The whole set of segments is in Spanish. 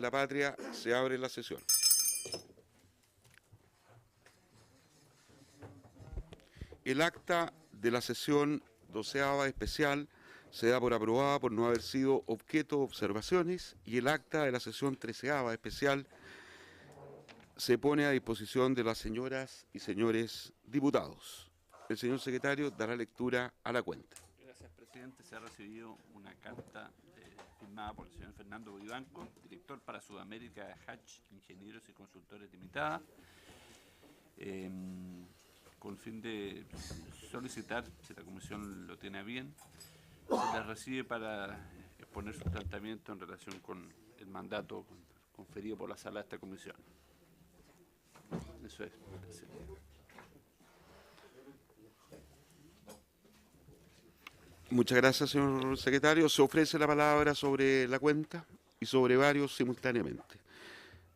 la patria, se abre la sesión. El acta de la sesión 12ª especial se da por aprobada por no haber sido objeto de observaciones y el acta de la sesión 13ª especial se pone a disposición de las señoras y señores diputados. El señor secretario dará lectura a la cuenta. Gracias, presidente. Se ha recibido una carta firmada por el señor Fernando Vivanco, director para Sudamérica de Hatch Ingenieros y Consultores Limitada, con el fin de solicitar, si la comisión lo tiene a bien, se la recibe para exponer su planteamiento en relación con el mandato conferido por la sala de esta comisión. Eso es, presidente. Muchas gracias, señor secretario. Se ofrece la palabra sobre la cuenta y sobre varios simultáneamente.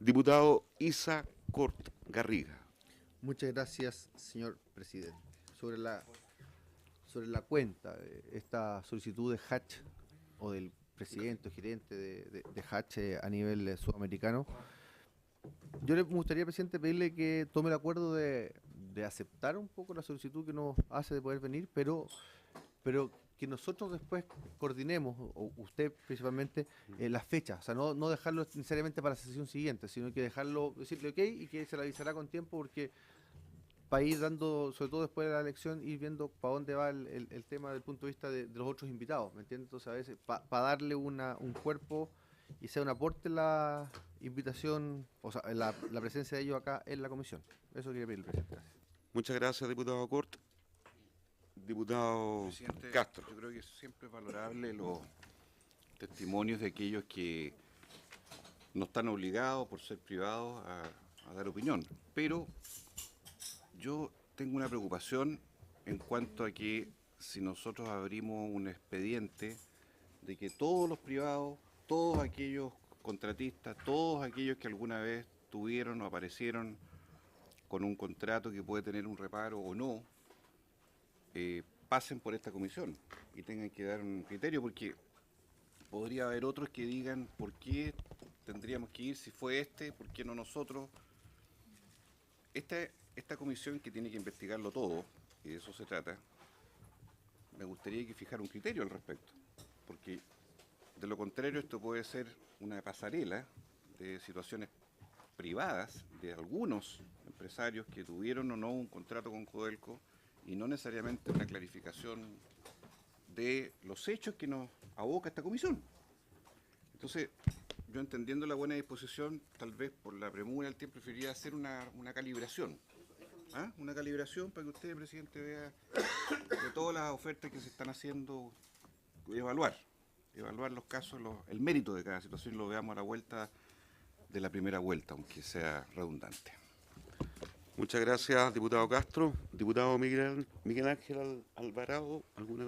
Diputado Isa Cort Garriga. Muchas gracias, señor presidente. Sobre la cuenta, esta solicitud de Hatch o del presidente o gerente de Hatch a nivel sudamericano, yo le gustaría, presidente, pedirle que tome el acuerdo de aceptar un poco la solicitud que nos hace de poder venir, pero que nosotros después coordinemos, o usted principalmente, las fechas. O sea, no dejarlo necesariamente para la sesión siguiente, sino que dejarlo, decirle ok y que se le avisará con tiempo, porque para ir dando, sobre todo después de la elección, ir viendo para dónde va el tema desde el punto de vista de los otros invitados, ¿me entiendes? Entonces, a veces, para darle un cuerpo y sea un aporte la invitación, o sea, la presencia de ellos acá en la comisión. Eso quería pedirle, presidente. Gracias. Muchas gracias, diputado Cort. Diputado Presidente, Castro. yo creo que siempre es valorable los testimonios de aquellos que no están obligados por ser privados a dar opinión, pero yo tengo una preocupación en cuanto a que si nosotros abrimos un expediente de que todos los privados, todos aquellos contratistas, todos aquellos que alguna vez tuvieron o aparecieron con un contrato que puede tener un reparo o no, pasen por esta comisión y tengan que dar un criterio, porque podría haber otros que digan por qué tendríamos que ir, si fue por qué no nosotros. Esta comisión que tiene que investigarlo todo, y de eso se trata, me gustaría que fijara un criterio al respecto, porque de lo contrario esto puede ser una pasarela de situaciones privadas de algunos empresarios que tuvieron o no un contrato con Codelco y no necesariamente una clarificación de los hechos que nos aboca esta comisión. Entonces, yo entendiendo la buena disposición, tal vez por la premura del tiempo, preferiría hacer una calibración. Una calibración para que usted, presidente, vea de todas las ofertas que se están haciendo, evaluar los casos, el mérito de cada situación, y lo veamos a la vuelta de la primera vuelta, aunque sea redundante. Muchas gracias, diputado Castro. Diputado Miguel Ángel Alvarado, ¿alguna?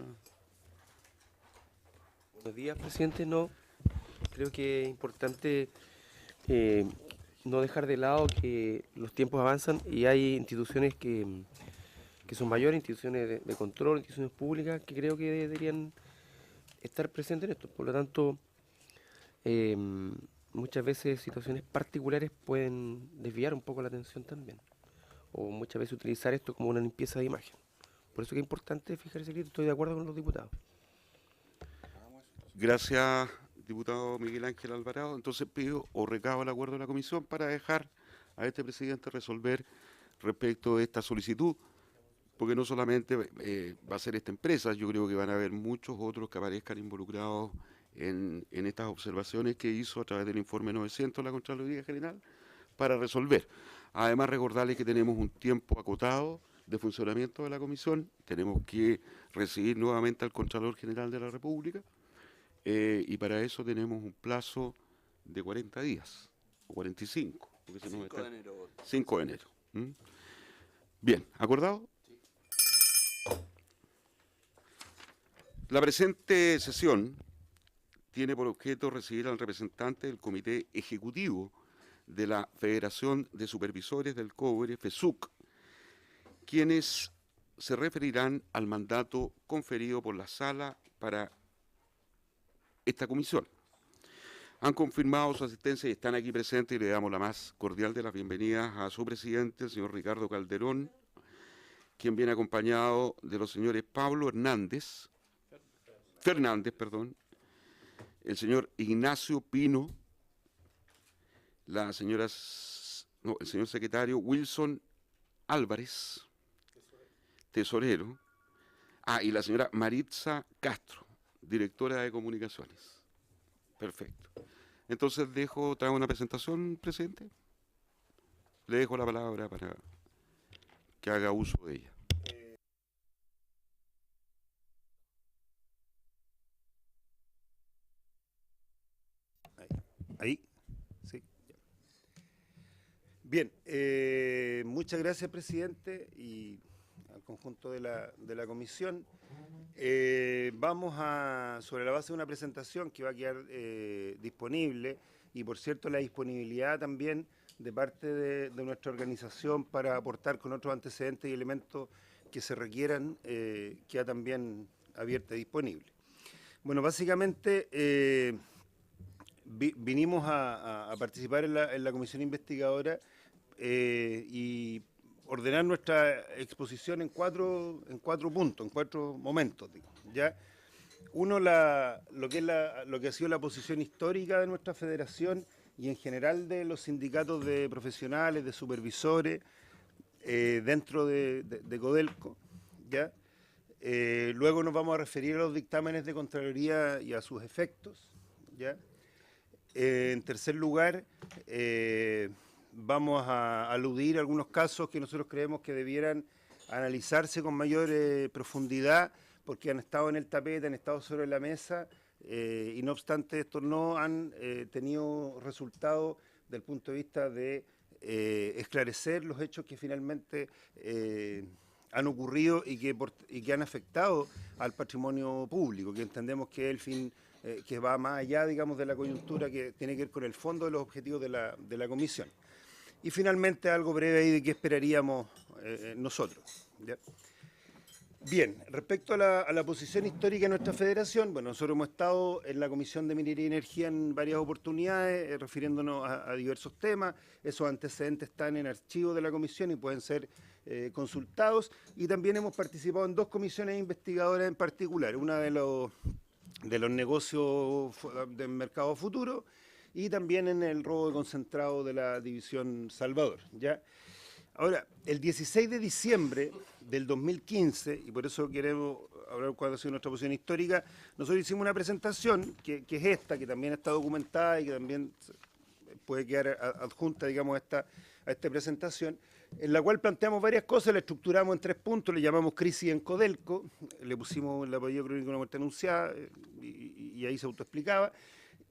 Buenos días, presidente. No, creo que es importante no dejar de lado que los tiempos avanzan y hay instituciones que son mayores, instituciones de control, instituciones públicas, que creo que deberían estar presentes en esto. Por lo tanto, muchas veces situaciones particulares pueden desviar un poco la atención también, o muchas veces utilizar esto como una limpieza de imagen. Por eso que es importante fijar ese criterio. Estoy de acuerdo con los diputados. Gracias, diputado Miguel Ángel Alvarado. Entonces pido o recabo el acuerdo de la comisión para dejar a este presidente resolver respecto de esta solicitud, porque no solamente va a ser esta empresa, yo creo que van a haber muchos otros que aparezcan involucrados en estas observaciones que hizo a través del informe 900 de la Contraloría General para resolver. Además, recordarles que tenemos un tiempo acotado de funcionamiento de la comisión, tenemos que recibir nuevamente al Contralor General de la República, y para eso tenemos un plazo de 40 días, o 45. 5 de enero. 5 de enero. Bien, ¿acordado? Sí. La presente sesión tiene por objeto recibir al representante del Comité Ejecutivo de la Federación de Supervisores del Cobre, FESUC, quienes se referirán al mandato conferido por la Sala para esta comisión. Han confirmado su asistencia y están aquí presentes y le damos la más cordial de las bienvenidas a su presidente, el señor Ricardo Calderón, quien viene acompañado de los señores Pablo Fernández, perdón, el señor Ignacio Pino, el señor secretario Wilson Álvarez, tesorero, y la señora Maritza Castro, directora de comunicaciones. Perfecto. Entonces traigo una presentación, presidente. Le dejo la palabra para que haga uso de ella. Ahí, sí. Bien, muchas gracias, presidente, y al conjunto de la comisión. Vamos sobre la base de una presentación que va a quedar disponible, y por cierto la disponibilidad también de parte de nuestra organización para aportar con otros antecedentes y elementos que se requieran, queda también abierta y disponible. Bueno, básicamente vinimos a participar en la comisión investigadora y ordenar nuestra exposición en cuatro puntos, en 4 momentos, digamos, ¿ya? Uno, lo que ha sido la posición histórica de nuestra federación y en general de los sindicatos de profesionales, de supervisores, dentro de Codelco, ¿ya? Luego nos vamos a referir a los dictámenes de Contraloría y a sus efectos, ¿ya? En tercer lugar, vamos a aludir a algunos casos que nosotros creemos que debieran analizarse con mayor profundidad, porque han estado en el tapete, han estado sobre la mesa, y no obstante estos no han tenido resultados desde el punto de vista de esclarecer los hechos que finalmente han ocurrido y que han afectado al patrimonio público, que entendemos que es el fin que va más allá, digamos, de la coyuntura, que tiene que ver con el fondo de los objetivos de la comisión. Y finalmente algo breve ahí de qué esperaríamos nosotros, ¿ya? Bien, respecto a la posición histórica de nuestra federación, bueno, nosotros hemos estado en la Comisión de Minería y Energía en varias oportunidades, refiriéndonos a diversos temas. Esos antecedentes están en archivo de la comisión y pueden ser consultados. Y también hemos participado en 2 comisiones investigadoras en particular, una de los negocios del mercado futuro y también en el robo de concentrado de la división Salvador, ¿ya? Ahora, el 16 de diciembre del 2015, y por eso queremos hablar cuál ha sido nuestra posición histórica, nosotros hicimos una presentación que es esta, que también está documentada y que también puede quedar adjunta, digamos, a esta presentación, en la cual planteamos varias cosas, la estructuramos en 3 puntos, le llamamos crisis en Codelco, le pusimos el apellido crónico de una muerte anunciada, y ahí se autoexplicaba.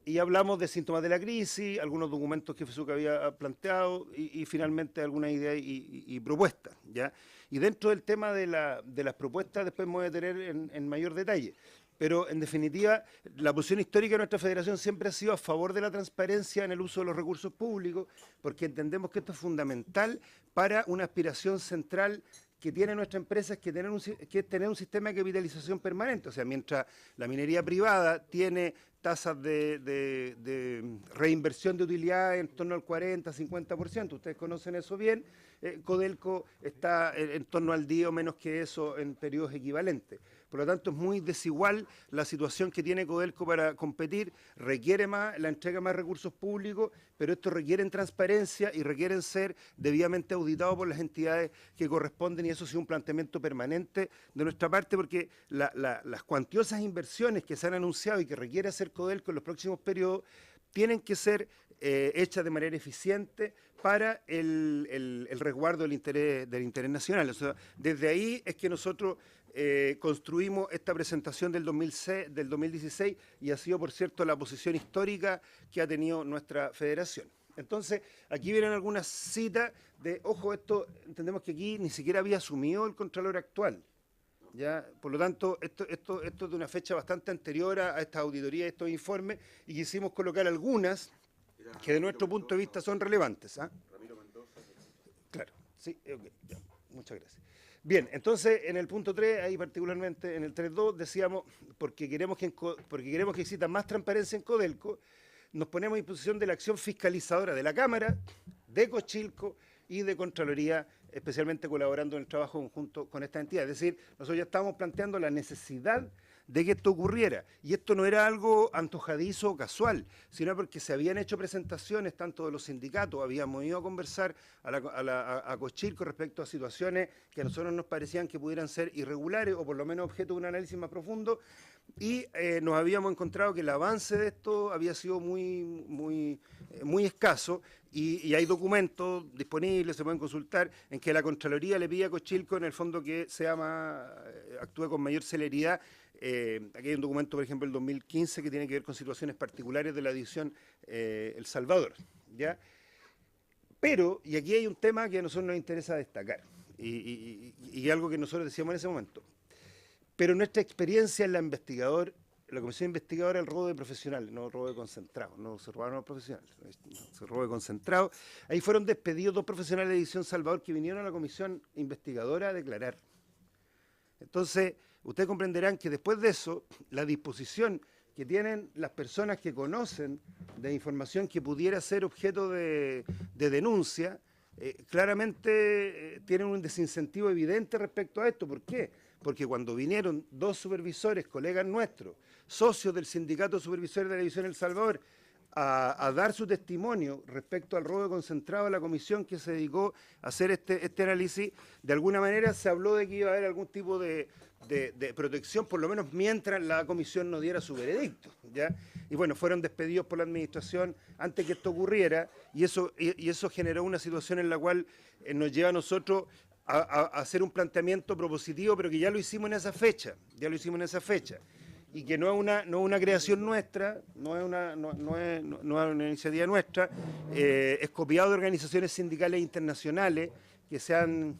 Y hablamos de síntomas de la crisis, algunos documentos que FESUC había planteado y finalmente algunas ideas y propuestas, ¿ya? Y dentro del tema de las propuestas después me voy a detener en mayor detalle. Pero en definitiva, la posición histórica de nuestra federación siempre ha sido a favor de la transparencia en el uso de los recursos públicos, porque entendemos que esto es fundamental para una aspiración central que tiene nuestra empresa, que es tener un sistema de capitalización permanente. O sea, mientras la minería privada tiene tasas de reinversión de utilidades en torno al 40-50%, ustedes conocen eso bien, Codelco está en torno al 10 o menos que eso en periodos equivalentes. Por lo tanto, es muy desigual la situación que tiene Codelco para competir, requiere la entrega de más recursos públicos, pero esto requiere transparencia y requieren ser debidamente auditados por las entidades que corresponden, y eso ha sido un planteamiento permanente de nuestra parte, porque las cuantiosas inversiones que se han anunciado y que requiere hacer Codelco en los próximos periodos tienen que ser hechas de manera eficiente para el resguardo del interés nacional. O sea, desde ahí es que nosotros construimos esta presentación del 2016 y ha sido, por cierto, la posición histórica que ha tenido nuestra federación. Entonces, aquí vienen algunas citas de, ojo, esto entendemos que aquí ni siquiera había asumido el Contralor actual, ¿ya? Por lo tanto, esto es de una fecha bastante anterior a esta auditoría, a estos informes, y quisimos colocar algunas que de nuestro punto de vista son relevantes. Ramiro Mendoza. Claro, sí, okay, ya, muchas gracias. Bien, entonces en el punto 3, ahí particularmente en el 3.2, decíamos, porque queremos que exista más transparencia en Codelco, nos ponemos a disposición de la acción fiscalizadora de la Cámara, de Cochilco y de Contraloría, especialmente colaborando en el trabajo conjunto con esta entidad. Es decir, nosotros ya estábamos planteando la necesidad de que esto ocurriera. Y esto no era algo antojadizo o casual, sino porque se habían hecho presentaciones tanto de los sindicatos, habíamos ido a conversar a Cochilco respecto a situaciones que a nosotros nos parecían que pudieran ser irregulares o por lo menos objeto de un análisis más profundo, y nos habíamos encontrado que el avance de esto había sido muy escaso, y hay documentos disponibles, se pueden consultar, en que la Contraloría le pide a Cochilco en el fondo que actúe con mayor celeridad. Aquí hay un documento, por ejemplo, del 2015, que tiene que ver con situaciones particulares de la división El Salvador, ¿ya? Pero, y aquí hay un tema que a nosotros nos interesa destacar, y algo que nosotros decíamos en ese momento, pero nuestra experiencia en la comisión investigadora, el robo de profesionales, no el robo de concentrados, no se robaron a los profesionales, se robó de concentrados. Ahí fueron despedidos 2 profesionales de División Salvador que vinieron a la comisión investigadora a declarar. Entonces, ustedes comprenderán que después de eso, la disposición que tienen las personas que conocen de información que pudiera ser objeto de denuncia, claramente tienen un desincentivo evidente respecto a esto. ¿Por qué? Porque cuando vinieron 2 supervisores, colegas nuestros, socios del Sindicato de Supervisores de la División El Salvador, a dar su testimonio respecto al robo concentrado a la comisión que se dedicó a hacer este análisis, de alguna manera se habló de que iba a haber algún tipo de protección, por lo menos mientras la comisión no diera su veredicto, ¿ya? Y bueno, fueron despedidos por la administración antes que esto ocurriera, y eso generó una situación en la cual nos lleva a nosotros a hacer un planteamiento propositivo, pero que ya lo hicimos en esa fecha, y que no es una creación nuestra, no es una iniciativa nuestra, es copiado de organizaciones sindicales internacionales que se han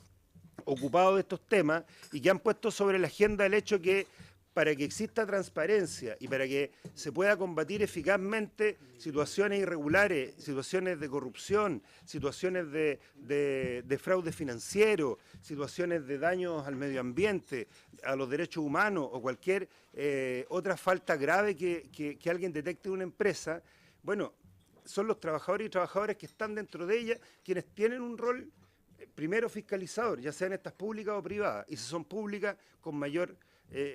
ocupado de estos temas y que han puesto sobre la agenda el hecho que para que exista transparencia y para que se pueda combatir eficazmente situaciones irregulares, situaciones de corrupción, situaciones de fraude financiero, situaciones de daños al medio ambiente, a los derechos humanos o cualquier otra falta grave que alguien detecte en una empresa, bueno, son los trabajadores y trabajadoras que están dentro de ella quienes tienen un rol primero fiscalizador, ya sean estas públicas o privadas, y si son públicas con mayor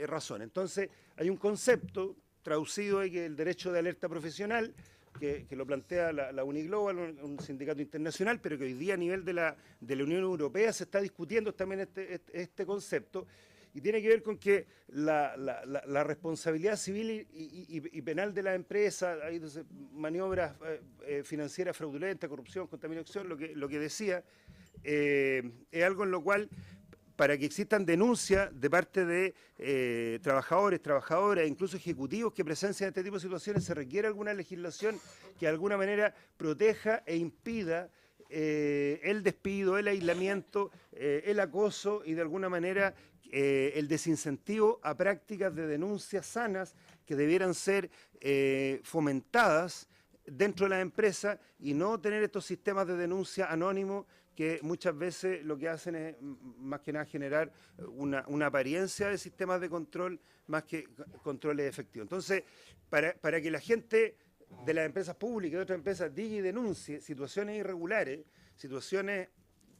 razón. Entonces, hay un concepto traducido ahí, que es el derecho de alerta profesional, que lo plantea la Uniglobal, un sindicato internacional, pero que hoy día a nivel de la Unión Europea se está discutiendo también este concepto, y tiene que ver con que la responsabilidad civil y penal de la empresa, hay maniobras financieras fraudulentas, corrupción, contaminación, lo que decía, es algo en lo cual, para que existan denuncias de parte de trabajadores, trabajadoras, incluso ejecutivos que presencian este tipo de situaciones, se requiere alguna legislación que de alguna manera proteja e impida el despido, el aislamiento, el acoso y de alguna manera el desincentivo a prácticas de denuncias sanas que debieran ser fomentadas dentro de la empresa y no tener estos sistemas de denuncia anónimos que muchas veces lo que hacen es más que nada generar una apariencia de sistemas de control más que controles efectivos. Entonces, para que la gente de las empresas públicas y de otras empresas diga y denuncie situaciones irregulares, situaciones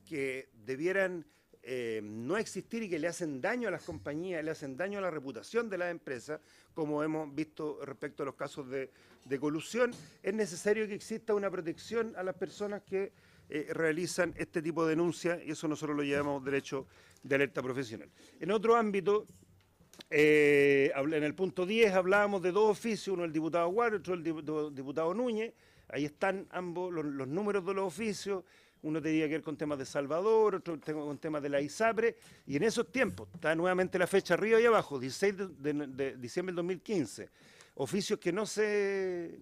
que debieran no existir y que le hacen daño a las compañías, le hacen daño a la reputación de las empresas, como hemos visto respecto a los casos de colusión, es necesario que exista una protección a las personas que realizan este tipo de denuncias, y eso nosotros lo llamamos derecho de alerta profesional. En otro ámbito, en el punto 10 hablábamos de 2 oficios, uno el diputado Guar, otro el diputado Núñez. Ahí están ambos los números de los oficios, uno tenía que ver con temas de Salvador, otro con temas de la ISAPRE, y en esos tiempos, está nuevamente la fecha arriba y abajo, 16 de diciembre del 2015, oficios que no se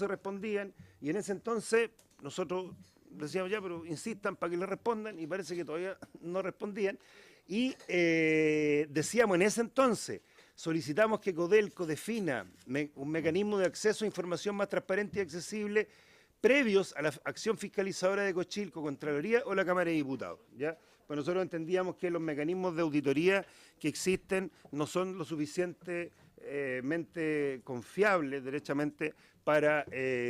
respondían, y en ese entonces nosotros decíamos ya, pero insistan para que le respondan, y parece que todavía no respondían, y decíamos en ese entonces, solicitamos que Codelco defina un mecanismo de acceso a información más transparente y accesible previos a la acción fiscalizadora de Cochilco, Contraloría o la Cámara de Diputados, ¿ya? Pues nosotros entendíamos que los mecanismos de auditoría que existen no son lo suficiente suficientemente confiable, derechamente, para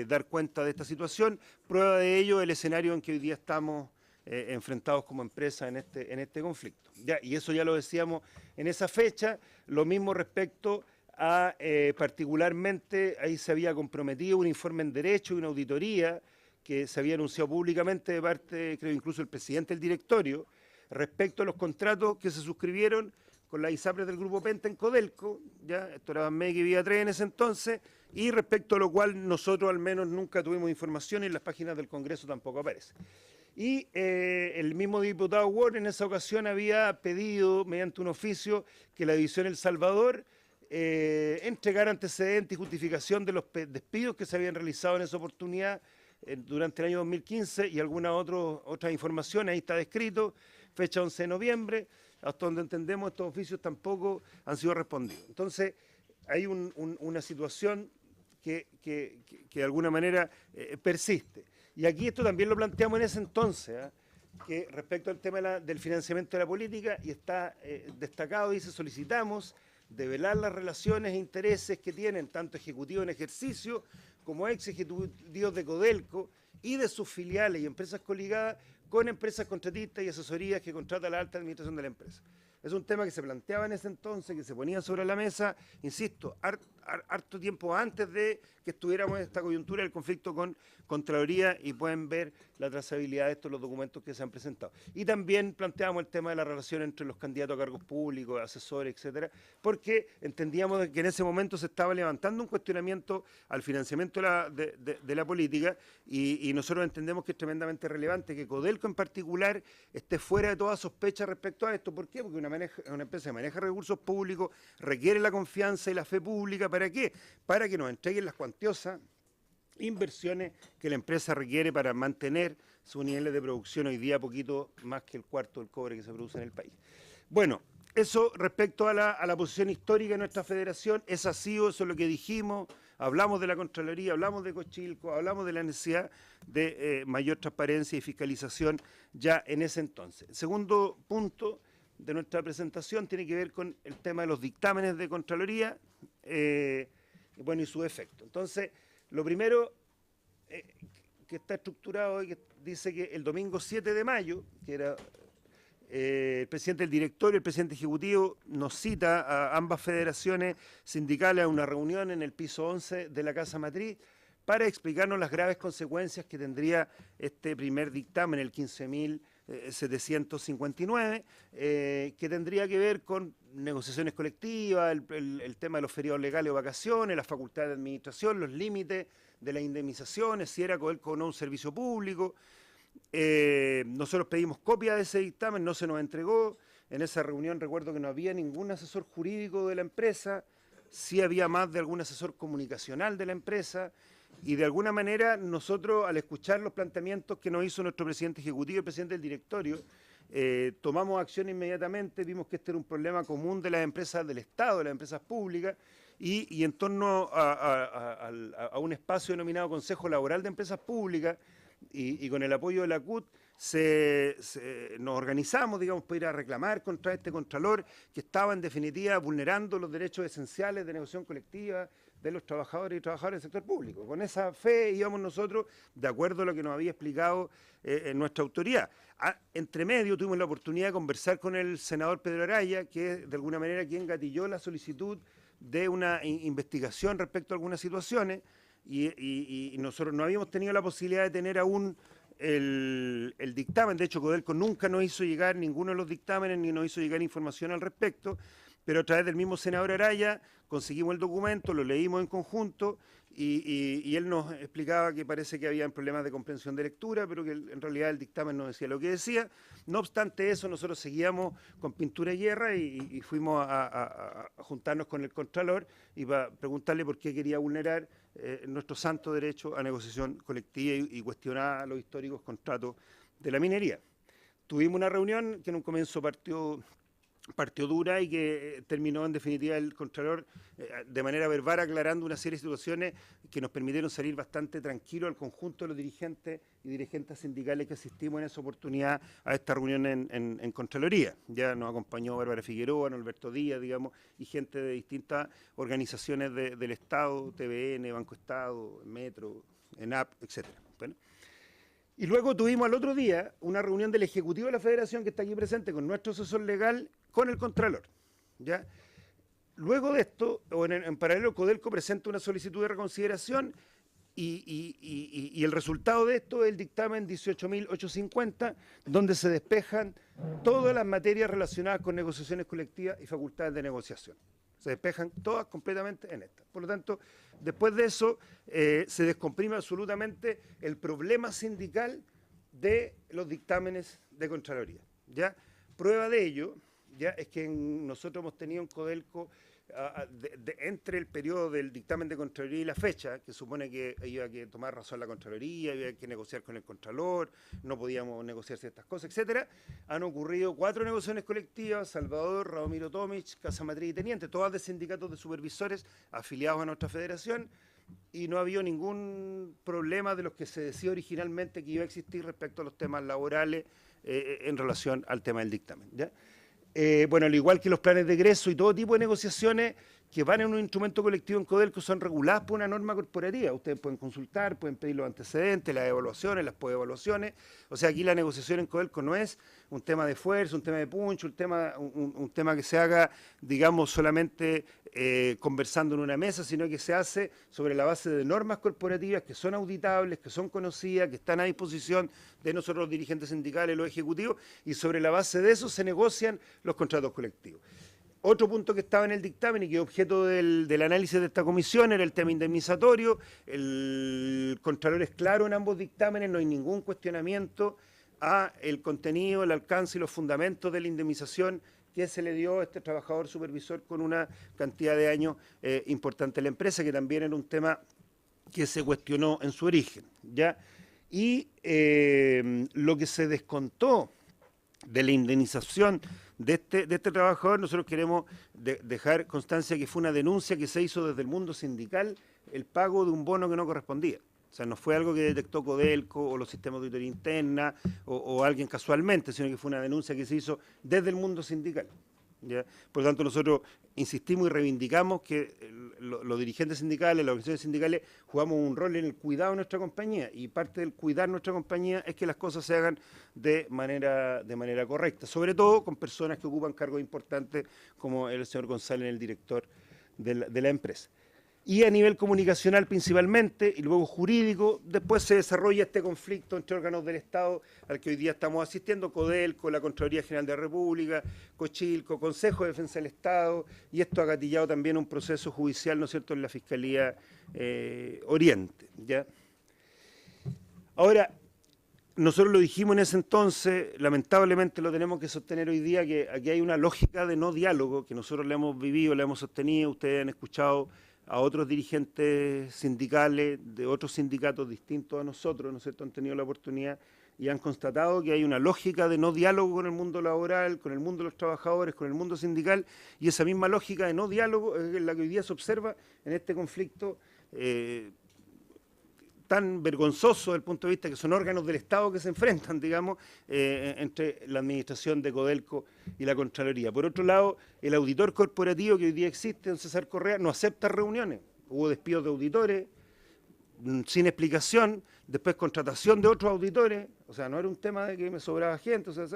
dar cuenta de esta situación. Prueba de ello el escenario en que hoy día estamos enfrentados como empresa en este conflicto. Ya, y eso ya lo decíamos en esa fecha. Lo mismo respecto a, particularmente, ahí se había comprometido un informe en derecho y una auditoría que se había anunciado públicamente de parte, creo, incluso el presidente del directorio, respecto a los contratos que se suscribieron con las ISAPRES del Grupo Penta en Codelco, ya, esto era Banmec y Vía 3 en ese entonces, y respecto a lo cual nosotros al menos nunca tuvimos información y en las páginas del Congreso tampoco aparece. Y el mismo diputado Ward en esa ocasión había pedido, mediante un oficio, que la División El Salvador entregara antecedentes y justificación de los despidos que se habían realizado en esa oportunidad durante el año 2015 y alguna otra información, ahí está descrito, fecha 11 de noviembre, hasta donde entendemos estos oficios tampoco han sido respondidos. Entonces, hay una situación que de alguna manera persiste. Y aquí esto también lo planteamos en ese entonces, que respecto al tema del financiamiento de la política, y está destacado, dice, solicitamos develar las relaciones e intereses que tienen tanto ejecutivos en ejercicio como ex ejecutivos de Codelco y de sus filiales y empresas coligadas con empresas contratistas y asesorías que contrata la alta administración de la empresa. Es un tema que se planteaba en ese entonces, que se ponía sobre la mesa, insisto, harto tiempo antes de que estuviéramos en esta coyuntura del conflicto con Contraloría, y pueden ver la trazabilidad de estos los documentos que se han presentado. Y también planteábamos el tema de la relación entre los candidatos a cargos públicos, asesores, etcétera, porque entendíamos que en ese momento se estaba levantando un cuestionamiento al financiamiento de la política, y nosotros entendemos que es tremendamente relevante que Codelco en particular esté fuera de toda sospecha respecto a esto. ¿Por qué? Porque una empresa que maneja recursos públicos requiere la confianza y la fe pública. ¿Para qué? Para que nos entreguen las cuantiosas inversiones que la empresa requiere para mantener sus niveles de producción hoy día poquito más que el cuarto del cobre que se produce en el país. Bueno, eso respecto a la posición histórica de nuestra federación, es así, eso es lo que dijimos, hablamos de la Contraloría, hablamos de Cochilco, hablamos de la necesidad de mayor transparencia y fiscalización ya en ese entonces. El segundo punto de nuestra presentación tiene que ver con el tema de los dictámenes de Contraloría, bueno, y su efecto. Entonces, lo primero que está estructurado y que dice que el domingo 7 de mayo, que era el presidente del directorio, el presidente ejecutivo, nos cita a ambas federaciones sindicales a una reunión en el piso 11 de la Casa Matriz para explicarnos las graves consecuencias que tendría este primer dictamen, el 15.759, que tendría que ver con negociaciones colectivas, el tema de los feriados legales o vacaciones, las facultades de administración, los límites de las indemnizaciones, si era Codelco o no un servicio público. Nosotros pedimos copia de ese dictamen, no se nos entregó. En esa reunión recuerdo que no había ningún asesor jurídico de la empresa, sí había más de algún asesor comunicacional de la empresa, y de alguna manera nosotros, al escuchar los planteamientos que nos hizo nuestro presidente ejecutivo y el presidente del directorio, tomamos acción inmediatamente, vimos que este era un problema común de las empresas del Estado, de las empresas públicas, y en torno a un espacio denominado Consejo Laboral de Empresas Públicas, y con el apoyo de la CUT, nos organizamos, digamos, para ir a reclamar contra este contralor que estaba en definitiva vulnerando los derechos esenciales de negociación colectiva de los trabajadores y trabajadoras del sector público. Con esa fe íbamos nosotros, de acuerdo a lo que nos había explicado nuestra autoridad. Entre medio tuvimos la oportunidad de conversar con el senador Pedro Araya, que es de alguna manera quien gatilló la solicitud de una investigación respecto a algunas situaciones, y nosotros no habíamos tenido la posibilidad de tener aún el dictamen. De hecho, Codelco nunca nos hizo llegar ninguno de los dictámenes ni nos hizo llegar información al respecto, pero a través del mismo senador Araya conseguimos el documento, lo leímos en conjunto, y él nos explicaba que parece que había problemas de comprensión de lectura, pero que en realidad el dictamen no decía lo que decía. No obstante eso, nosotros seguíamos con pintura y guerra y fuimos a juntarnos con el Contralor y para preguntarle por qué quería vulnerar nuestro santo derecho a negociación colectiva y cuestionar los históricos contratos de la minería. Tuvimos una reunión que en un comienzo partió partió dura y que terminó en definitiva el Contralor de manera verbal aclarando una serie de situaciones que nos permitieron salir bastante tranquilos al conjunto de los dirigentes y dirigentes sindicales que asistimos en esa oportunidad a esta reunión en Contraloría. Ya nos acompañó Bárbara Figueroa, Alberto Díaz, digamos, y gente de distintas organizaciones del Estado, TVN, Banco Estado, Metro, ENAP, etc. Bueno. Y luego tuvimos al otro día una reunión del Ejecutivo de la Federación que está aquí presente con nuestro asesor legal, con el Contralor. ¿Ya? Luego de esto, en paralelo, Codelco presenta una solicitud de reconsideración y el resultado de esto es el dictamen 18.850, donde se despejan todas las materias relacionadas con negociaciones colectivas y facultades de negociación. Se despejan todas completamente en esta. Por lo tanto, después de eso, se descomprime absolutamente el problema sindical de los dictámenes de Contraloría. ¿Ya? Prueba de ello ya es que nosotros hemos tenido en Codelco, entre el periodo del dictamen de Contraloría y la fecha, que supone que iba que tomar razón la Contraloría, había que negociar con el Contralor, no podíamos negociar ciertas cosas, etcétera, han ocurrido 4 negociaciones colectivas: Salvador, Radomiro Tomic, Casa Matriz y Teniente, todas de sindicatos de supervisores afiliados a nuestra federación, y no ha habido ningún problema de los que se decía originalmente que iba a existir respecto a los temas laborales en relación al tema del dictamen. ¿Ya? Bueno, al igual que los planes de egreso y todo tipo de negociaciones que van en un instrumento colectivo en Codelco son reguladas por una norma corporativa. Ustedes pueden consultar, pueden pedir los antecedentes, las evaluaciones, las postevaluaciones. O sea, aquí la negociación en Codelco no es un tema de fuerza, un tema de punch, un tema que se haga, digamos, solamente conversando en una mesa, sino que se hace sobre la base de normas corporativas que son auditables, que son conocidas, que están a disposición de nosotros los dirigentes sindicales, los ejecutivos, y sobre la base de eso se negocian los contratos colectivos. Otro punto que estaba en el dictamen y que es objeto del análisis de esta comisión era el tema indemnizatorio. El Contralor es claro en ambos dictámenes, no hay ningún cuestionamiento a el contenido, el alcance y los fundamentos de la indemnización que se le dio a este trabajador supervisor con una cantidad de años importante a la empresa, que también era un tema que se cuestionó en su origen. ¿Ya? Y lo que se descontó de la indemnización de este trabajador, nosotros queremos dejar constancia que fue una denuncia que se hizo desde el mundo sindical, el pago de un bono que no correspondía. O sea, no fue algo que detectó Codelco o los sistemas de auditoría interna o alguien casualmente, sino que fue una denuncia que se hizo desde el mundo sindical. ¿Ya? Por lo tanto, nosotros insistimos y reivindicamos que los dirigentes sindicales, las organizaciones sindicales, jugamos un rol en el cuidado de nuestra compañía, y parte del cuidar nuestra compañía es que las cosas se hagan de manera correcta, sobre todo con personas que ocupan cargos importantes como el señor González, el director de la empresa. Y a nivel comunicacional principalmente, y luego jurídico, después se desarrolla este conflicto entre órganos del Estado al que hoy día estamos asistiendo: Codelco, la Contraloría General de la República, Cochilco, Consejo de Defensa del Estado, y esto ha gatillado también un proceso judicial, ¿no es cierto?, en la Fiscalía Oriente. ¿Ya? Ahora, nosotros lo dijimos en ese entonces, lamentablemente lo tenemos que sostener hoy día, que aquí hay una lógica de no diálogo, que nosotros la hemos vivido, la hemos sostenido, ustedes han escuchado a otros dirigentes sindicales de otros sindicatos distintos a nosotros, ¿no es cierto?, han tenido la oportunidad y han constatado que hay una lógica de no diálogo con el mundo laboral, con el mundo de los trabajadores, con el mundo sindical, y esa misma lógica de no diálogo es la que hoy día se observa en este conflicto tan vergonzoso desde el punto de vista que son órganos del Estado que se enfrentan, digamos, entre la administración de Codelco y la Contraloría. Por otro lado, el auditor corporativo que hoy día existe, don César Correa, no acepta reuniones. Hubo despidos de auditores sin explicación, después contratación de otros auditores, o sea, no era un tema de que me sobraba gente, o sea,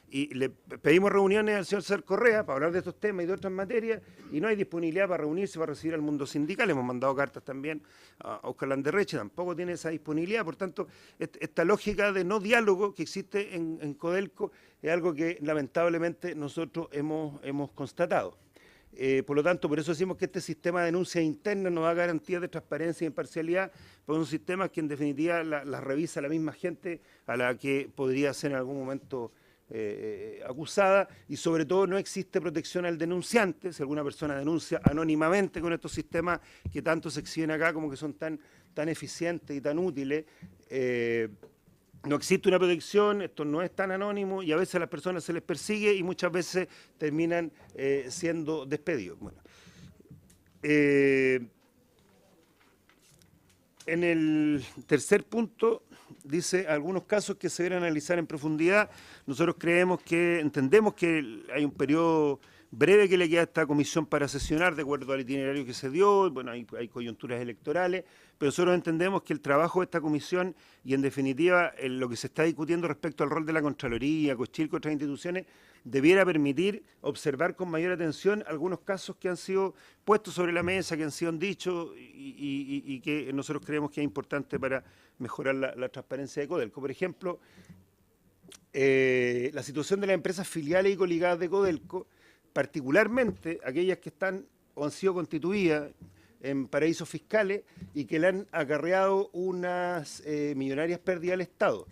y le pedimos reuniones al señor César Correa para hablar de estos temas y de otras materias, y no hay disponibilidad para reunirse, para recibir al mundo sindical. Hemos mandado cartas también a Óscar Landerreche, tampoco tiene esa disponibilidad. Por tanto, esta lógica de no diálogo que existe en Codelco es algo que lamentablemente nosotros hemos constatado. Por lo tanto, por eso decimos que este sistema de denuncia interna nos da garantías de transparencia e imparcialidad, porque es un sistema que en definitiva las revisa la misma gente a la que podría ser en algún momento acusada, y sobre todo no existe protección al denunciante. Si alguna persona denuncia anónimamente con estos sistemas que tanto se exhiben acá como que son tan eficientes y tan útiles, no existe una protección, esto no es tan anónimo y a veces a las personas se les persigue y muchas veces terminan siendo despedidos. Bueno, en el tercer punto dice algunos casos que se deben analizar en profundidad. Nosotros entendemos que hay un periodo breve que le queda a esta comisión para sesionar de acuerdo al itinerario que se dio. Bueno, hay coyunturas electorales, pero nosotros entendemos que el trabajo de esta comisión y en definitiva lo que se está discutiendo respecto al rol de la Contraloría, Cochilco y otras instituciones debiera permitir observar con mayor atención algunos casos que han sido puestos sobre la mesa, que han sido dichos y que nosotros creemos que es importante para mejorar la transparencia de Codelco. Por ejemplo, la situación de las empresas filiales y coligadas de Codelco, particularmente aquellas que están o han sido constituidas en paraísos fiscales y que le han acarreado unas millonarias pérdidas al Estado.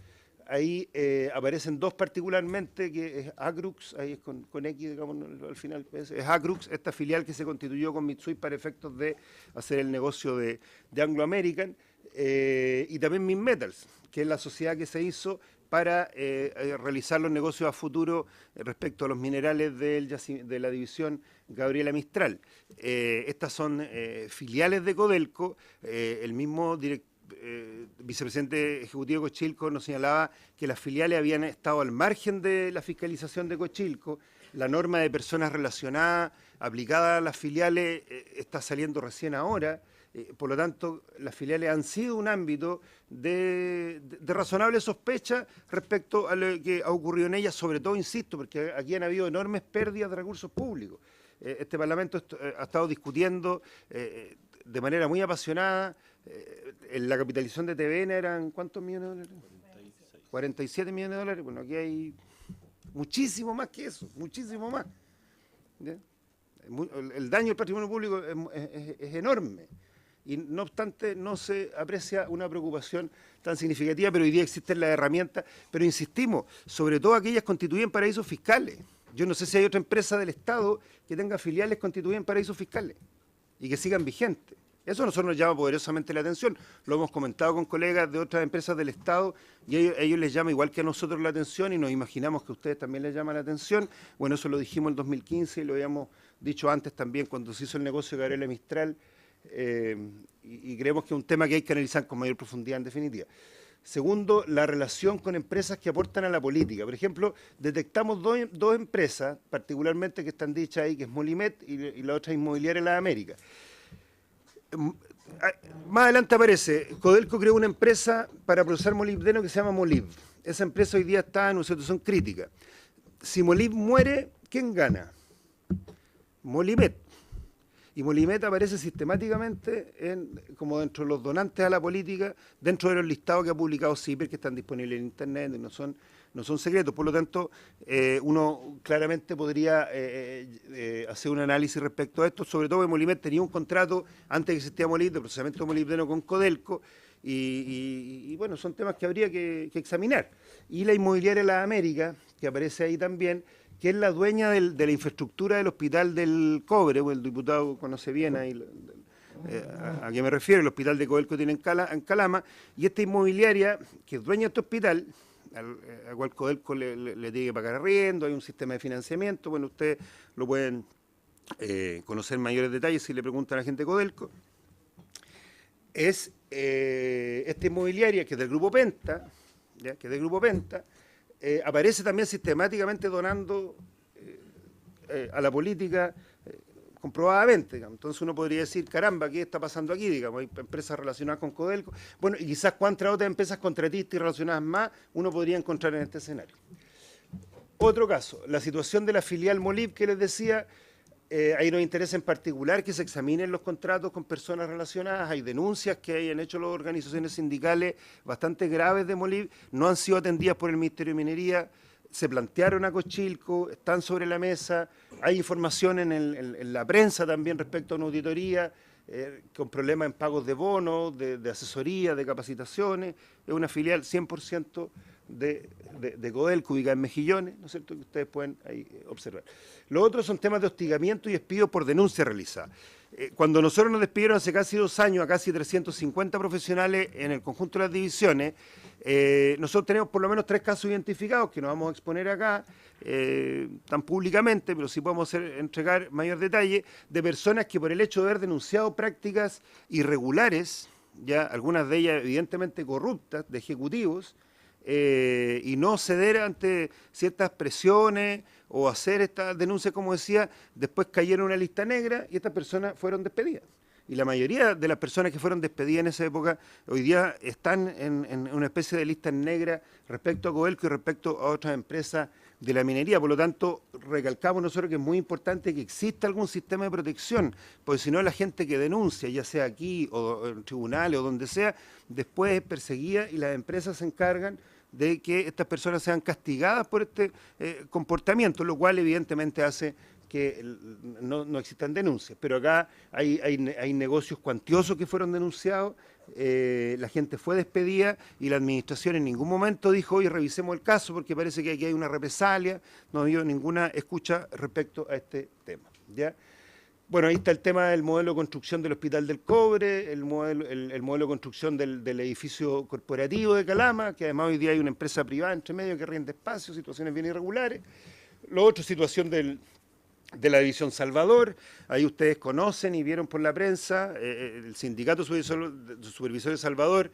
Ahí aparecen dos particularmente, que es Acrux, ahí es con X, digamos, al final, es Acrux, esta filial que se constituyó con Mitsui para efectos de hacer el negocio de Anglo American, y también Minmetals, que es la sociedad que se hizo para realizar los negocios a futuro respecto a los minerales de la división Gabriela Mistral. Estas son filiales de Codelco. El mismo vicepresidente ejecutivo de Cochilco nos señalaba que las filiales habían estado al margen de la fiscalización de Cochilco. La norma de personas relacionadas aplicada a las filiales está saliendo recién ahora. Por lo tanto, las filiales han sido un ámbito de razonable sospecha respecto a lo que ha ocurrido en ellas, sobre todo, insisto, porque aquí han habido enormes pérdidas de recursos públicos. Este Parlamento ha estado discutiendo de manera muy apasionada. En la capitalización de TVN eran, ¿cuántos millones de dólares? 47 millones de dólares. Bueno, aquí hay muchísimo más que eso, muchísimo más. ¿Ya? El daño al patrimonio público es enorme. Y no obstante, no se aprecia una preocupación tan significativa, pero hoy día existen las herramientas. Pero insistimos, sobre todo aquellas constituyen paraísos fiscales. Yo no sé si hay otra empresa del Estado que tenga filiales constituidas en paraísos fiscales y que sigan vigentes. Eso a nosotros nos llama poderosamente la atención. Lo hemos comentado con colegas de otras empresas del Estado y a ellos les llama igual que a nosotros la atención y nos imaginamos que a ustedes también les llama la atención. Bueno, eso lo dijimos en 2015 y lo habíamos dicho antes también cuando se hizo el negocio de Gabriela Mistral. Y creemos que es un tema que hay que analizar con mayor profundidad en definitiva. Segundo, la relación con empresas que aportan a la política. Por ejemplo, detectamos dos empresas, particularmente que están dichas ahí, que es Molimet y la otra Inmobiliaria La América. Más adelante aparece, Codelco creó una empresa para procesar molibdeno que se llama Molib. Esa empresa hoy día está en una situación crítica. Si Molib muere, ¿quién gana? Molimet. Y Molimet aparece sistemáticamente como dentro de los donantes a la política, dentro de los listados que ha publicado CIPER, que están disponibles en Internet, y no son secretos. Por lo tanto, uno claramente podría hacer un análisis respecto a esto, sobre todo que Molimet tenía un contrato, antes de que existía Molib, de procesamiento molibdeno con Codelco, y bueno, son temas que habría que examinar. Y la Inmobiliaria La América, que aparece ahí también, que es la dueña de la infraestructura del Hospital del Cobre, pues el diputado conoce bien ahí a qué me refiero. El hospital de Codelco tiene en Calama, y esta inmobiliaria, que es dueña de este hospital, al cual Codelco le tiene que pagar arriendo, hay un sistema de financiamiento, bueno, ustedes lo pueden conocer en mayores detalles si le preguntan a la gente de Codelco. Es esta inmobiliaria, que es del Grupo Penta, ¿ya? Que es del Grupo Penta, aparece también sistemáticamente donando a la política comprobadamente, digamos. Entonces uno podría decir, caramba, ¿qué está pasando aquí? Digamos, hay empresas relacionadas con Codelco. Bueno, y quizás cuántas otras empresas contratistas y relacionadas más uno podría encontrar en este escenario. Otro caso, la situación de la filial Molib, que les decía, ahí nos interesa en particular que se examinen los contratos con personas relacionadas. Hay denuncias que hayan hecho las organizaciones sindicales bastante graves de Molib, no han sido atendidas por el Ministerio de Minería, se plantearon a Cochilco, están sobre la mesa, hay información en la prensa también respecto a una auditoría, con problemas en pagos de bonos, de asesoría, de capacitaciones. Es una filial 100% de Codelco, ubicada en Mejillones, ¿no es cierto?, que ustedes pueden ahí observar. Lo otro son temas de hostigamiento y despido por denuncia realizada. Cuando nosotros nos despidieron hace casi 2 años a casi 350 profesionales en el conjunto de las divisiones, nosotros tenemos por lo menos 3 casos identificados que no vamos a exponer acá tan públicamente, pero sí podemos entregar mayor detalle, de personas que por el hecho de haber denunciado prácticas irregulares, ya algunas de ellas evidentemente corruptas, de ejecutivos, y no ceder ante ciertas presiones o hacer esta denuncia, como decía, después cayeron en una lista negra y estas personas fueron despedidas. Y la mayoría de las personas que fueron despedidas en esa época hoy día están en una especie de lista negra respecto a Codelco y respecto a otras empresas de la minería. Por lo tanto, recalcamos nosotros que es muy importante que exista algún sistema de protección, porque si no la gente que denuncia, ya sea aquí o en tribunales o donde sea, después es perseguida y las empresas se encargan de que estas personas sean castigadas por este comportamiento, lo cual evidentemente hace que no existan denuncias. Pero acá hay negocios cuantiosos que fueron denunciados, la gente fue despedida y la administración en ningún momento dijo, oye, revisemos el caso porque parece que aquí hay una represalia, no había ninguna escucha respecto a este tema, ¿ya? Bueno, ahí está el tema del modelo de construcción del Hospital del Cobre, el modelo de construcción del edificio corporativo de Calama, que además hoy día hay una empresa privada entre medio que rinde espacios, situaciones bien irregulares. Lo otro, situación de la División Salvador, ahí ustedes conocen y vieron por la prensa, el sindicato supervisor de Salvador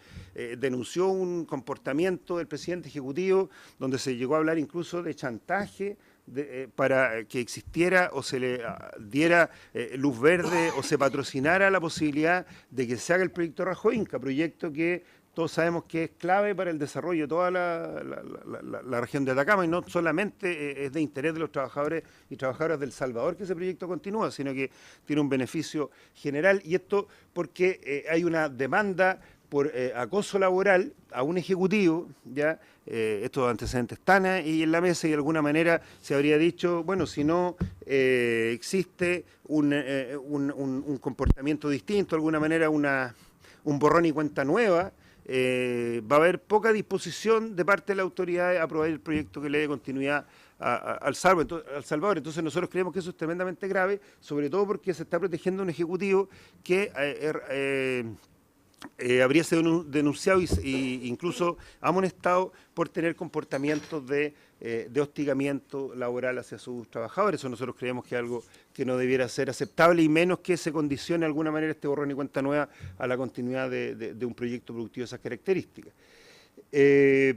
denunció un comportamiento del presidente ejecutivo donde se llegó a hablar incluso de chantaje, para que existiera o se le diera luz verde o se patrocinara la posibilidad de que se haga el proyecto Rajo Inca, proyecto que todos sabemos que es clave para el desarrollo de toda la región de Atacama y no solamente es de interés de los trabajadores y trabajadoras del Salvador que ese proyecto continúa, sino que tiene un beneficio general y esto porque hay una demanda por acoso laboral a un ejecutivo, ya estos antecedentes están ahí en la mesa y de alguna manera se habría dicho, bueno, si no existe un comportamiento distinto, de alguna manera un borrón y cuenta nueva, va a haber poca disposición de parte de la autoridad a aprobar el proyecto que le dé continuidad al Salvador. Entonces nosotros creemos que eso es tremendamente grave, sobre todo porque se está protegiendo a un ejecutivo que habría sido denunciado e incluso amonestado por tener comportamientos de hostigamiento laboral hacia sus trabajadores. Eso nosotros creemos que es algo que no debiera ser aceptable y menos que se condicione de alguna manera este borrón y cuenta nueva a la continuidad de un proyecto productivo de esas características.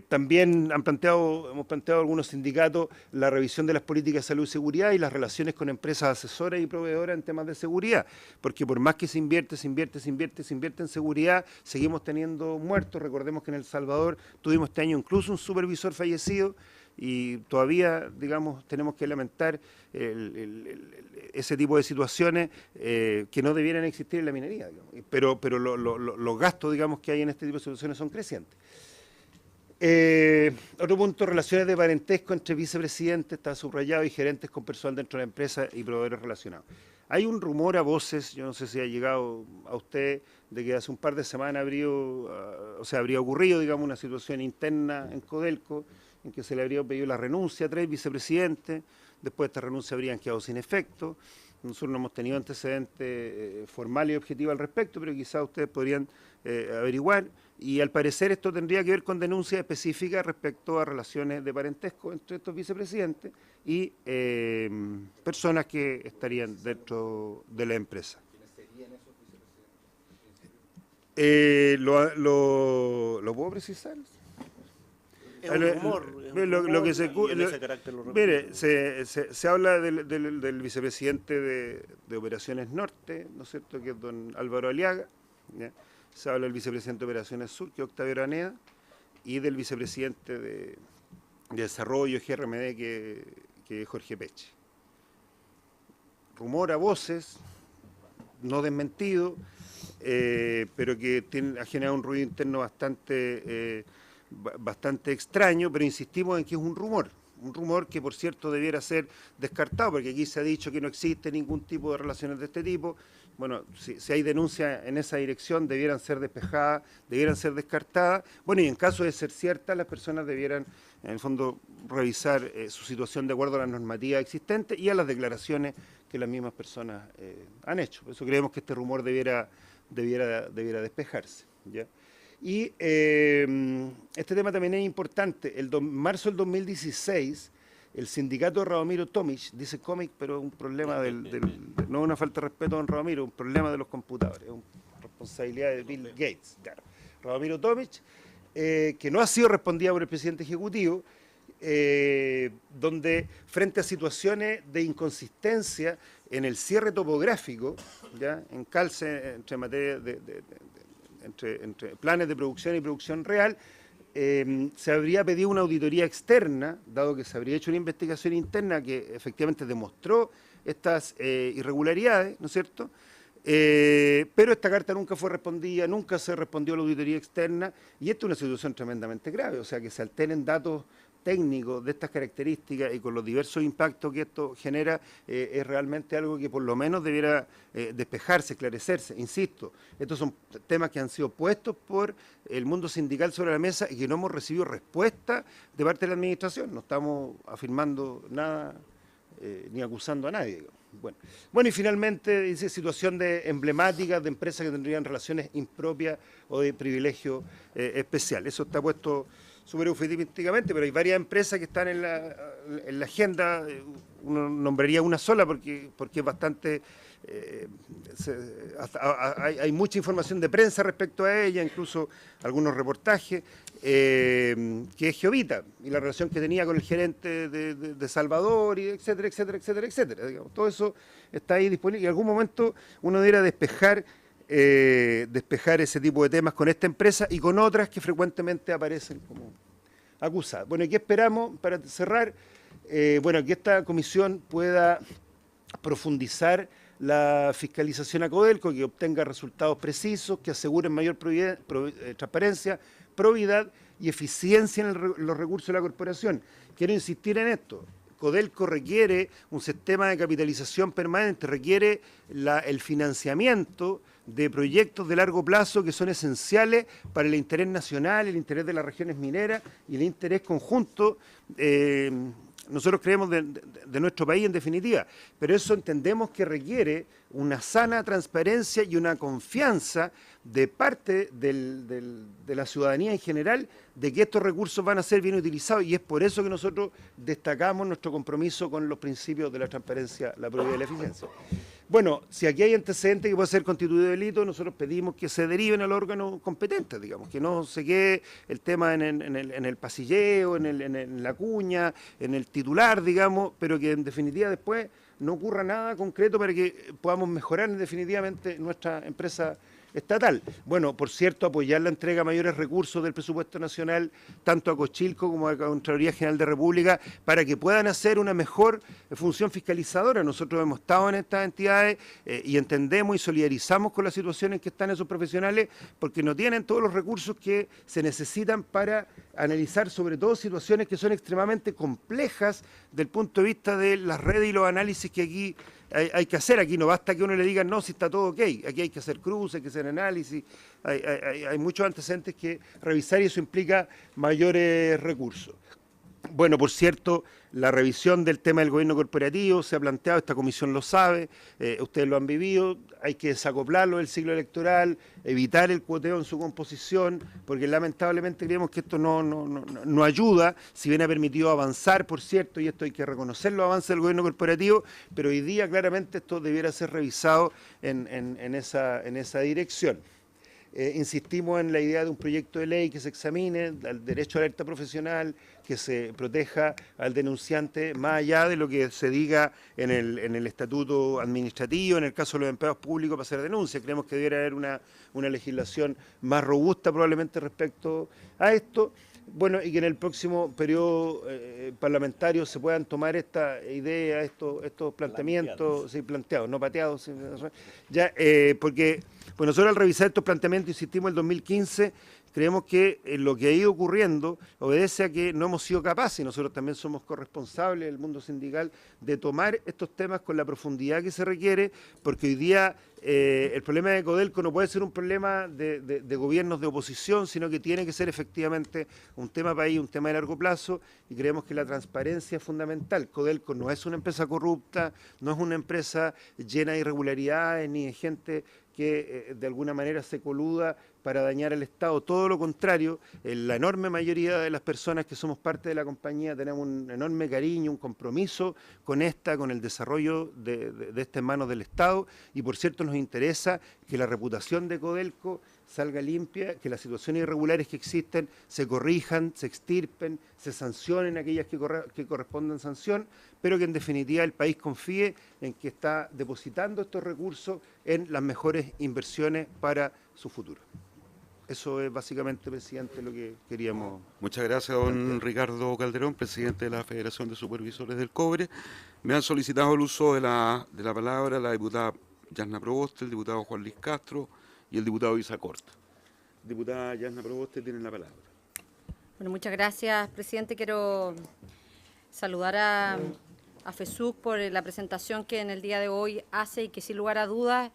También hemos planteado algunos sindicatos la revisión de las políticas de salud y seguridad y las relaciones con empresas asesoras y proveedoras en temas de seguridad, porque por más que se invierte en seguridad, seguimos teniendo muertos. Recordemos que en El Salvador tuvimos este año incluso un supervisor fallecido y todavía, digamos, tenemos que lamentar ese tipo de situaciones que no debieran existir en la minería, digamos. Pero los gastos, digamos, que hay en este tipo de situaciones son crecientes. Otro punto, relaciones de parentesco entre vicepresidentes, está subrayado, y gerentes con personal dentro de la empresa y proveedores relacionados. Hay un rumor a voces, yo no sé si ha llegado a usted, de que hace un par de semanas habría ocurrido, digamos, una situación interna en Codelco, en que se le habría pedido la renuncia a 3 vicepresidentes, después de esta renuncia habrían quedado sin efecto. Nosotros no hemos tenido antecedentes formales y objetivos al respecto, pero quizás ustedes podrían averiguar. Y al parecer esto tendría que ver con denuncias específicas respecto a relaciones de parentesco entre estos vicepresidentes y personas que estarían dentro de la empresa. ¿Quiénes serían esos vicepresidentes? ¿Lo puedo precisar? Es un rumor. Mire, se habla del vicepresidente de Operaciones Norte, ¿no es cierto?, que es don Álvaro Aliaga, ¿ya? Se habla del vicepresidente de Operaciones Sur, que es Octavio Araneda, y del vicepresidente de Desarrollo GRMD, que es Jorge Peche. Rumor a voces, no desmentido, pero que ha generado un ruido interno bastante extraño, pero insistimos en que es un rumor que, por cierto, debiera ser descartado, porque aquí se ha dicho que no existe ningún tipo de relaciones de este tipo. Bueno, si hay denuncias en esa dirección, debieran ser despejadas, debieran ser descartadas. Bueno, y en caso de ser ciertas, las personas debieran, en el fondo, revisar su situación de acuerdo a las normativas existentes y a las declaraciones que las mismas personas han hecho. Por eso creemos que este rumor debiera despejarse, ¿ya? Y este tema también es importante. Marzo del 2016, el sindicato de Radomiro Tomic, dice cómic, pero es un problema no es una falta de respeto a don Radomiro, es un problema de los computadores, es una responsabilidad de Bill Gates, claro. Radomiro Tomic, que no ha sido respondida por el presidente ejecutivo, donde frente a situaciones de inconsistencia en el cierre topográfico, ¿ya? En calce entre materia entre planes de producción y producción real, se habría pedido una auditoría externa, dado que se habría hecho una investigación interna que efectivamente demostró estas irregularidades, ¿no es cierto? Pero esta carta nunca fue respondida, nunca se respondió a la auditoría externa, y esta es una situación tremendamente grave, o sea, que se alteren datos técnicos de estas características y con los diversos impactos que esto genera, es realmente algo que por lo menos debiera despejarse, esclarecerse. Insisto, estos son temas que han sido puestos por el mundo sindical sobre la mesa y que no hemos recibido respuesta de parte de la administración. No estamos afirmando nada ni acusando a nadie, digamos. Bueno, y finalmente dice situación emblemática de empresas que tendrían relaciones impropias o de privilegio especial. Eso está puesto súper eufemísticamente, pero hay varias empresas que están en la agenda. Uno nombraría una sola porque es bastante... hay mucha información de prensa respecto a ella, incluso algunos reportajes, que es Geovita y la relación que tenía con el gerente de Salvador, y etcétera, etcétera, etcétera, etcétera. Digamos, todo eso está ahí disponible y en algún momento uno debería despejar ese tipo de temas con esta empresa y con otras que frecuentemente aparecen como acusadas. Bueno, ¿y qué esperamos para cerrar? Bueno, que esta comisión pueda profundizar la fiscalización a Codelco, que obtenga resultados precisos, que aseguren mayor transparencia, probidad y eficiencia en los recursos de la corporación. Quiero insistir en esto. Codelco requiere un sistema de capitalización permanente, requiere el financiamiento de proyectos de largo plazo que son esenciales para el interés nacional, el interés de las regiones mineras y el interés conjunto, nosotros creemos de nuestro país en definitiva, pero eso entendemos que requiere una sana transparencia y una confianza de parte de la ciudadanía en general de que estos recursos van a ser bien utilizados, y es por eso que nosotros destacamos nuestro compromiso con los principios de la transparencia, la probidad y la eficiencia. Bueno, si aquí hay antecedentes que puede ser constituido de delito, nosotros pedimos que se deriven al órgano competente, digamos, que no se quede el tema en el pasilleo, en la cuña, en el titular, digamos, pero que en definitiva después no ocurra nada concreto para que podamos mejorar definitivamente nuestra empresa estatal. Bueno, por cierto, apoyar la entrega de mayores recursos del presupuesto nacional, tanto a Cochilco como a la Contraloría General de República, para que puedan hacer una mejor función fiscalizadora. Nosotros hemos estado en estas entidades y entendemos y solidarizamos con las situaciones que están esos profesionales, porque no tienen todos los recursos que se necesitan para analizar sobre todo situaciones que son extremadamente complejas del punto de vista de las redes y los análisis que aquí hay que hacer. Aquí no basta que uno le diga no, si está todo ok, aquí hay que hacer cruces, hay que hacer análisis, hay muchos antecedentes que revisar y eso implica mayores recursos. Bueno, por cierto, la revisión del tema del gobierno corporativo se ha planteado, esta comisión lo sabe, ustedes lo han vivido, hay que desacoplarlo del ciclo electoral, evitar el cuoteo en su composición, porque lamentablemente creemos que esto no ayuda, si bien ha permitido avanzar, por cierto, y esto hay que reconocer los avances del gobierno corporativo, pero hoy día claramente esto debiera ser revisado en esa dirección. Insistimos en la idea de un proyecto de ley que se examine el derecho a la alerta profesional, que se proteja al denunciante más allá de lo que se diga en el estatuto administrativo, en el caso de los empleados públicos para hacer denuncias. Creemos que debiera haber una legislación más robusta probablemente respecto a esto. Bueno, y que en el próximo periodo parlamentario se puedan tomar esta idea, estos planteamientos, sí, planteados, no pateados, ya, porque Pues nosotros al revisar estos planteamientos, insistimos, el 2015, creemos que lo que ha ido ocurriendo obedece a que no hemos sido capaces, y nosotros también somos corresponsables del mundo sindical, de tomar estos temas con la profundidad que se requiere, porque hoy día el problema de Codelco no puede ser un problema de gobiernos de oposición, sino que tiene que ser efectivamente un tema país, un tema de largo plazo, y creemos que la transparencia es fundamental. Codelco no es una empresa corrupta, no es una empresa llena de irregularidades ni de gente que de alguna manera se coluda para dañar al Estado. Todo lo contrario, la enorme mayoría de las personas que somos parte de la compañía tenemos un enorme cariño, un compromiso con el desarrollo de esta en manos del Estado, y por cierto nos interesa que la reputación de Codelco salga limpia, que las situaciones irregulares que existen se corrijan, se extirpen, se sancionen aquellas que correspondan sanción, pero que en definitiva el país confíe en que está depositando estos recursos en las mejores inversiones para su futuro. Eso es básicamente, presidente, lo que queríamos. Muchas gracias, don Ricardo Calderón, presidente de la Federación de Supervisores del Cobre. Me han solicitado el uso de la palabra la diputada Yasna Proboste, el diputado Juan Luis Castro y el diputado Isa Corta. Diputada Yasna Proboste, tienen la palabra. Bueno, muchas gracias, presidente. Quiero saludar a FESUC por la presentación que en el día de hoy hace y que sin lugar a dudas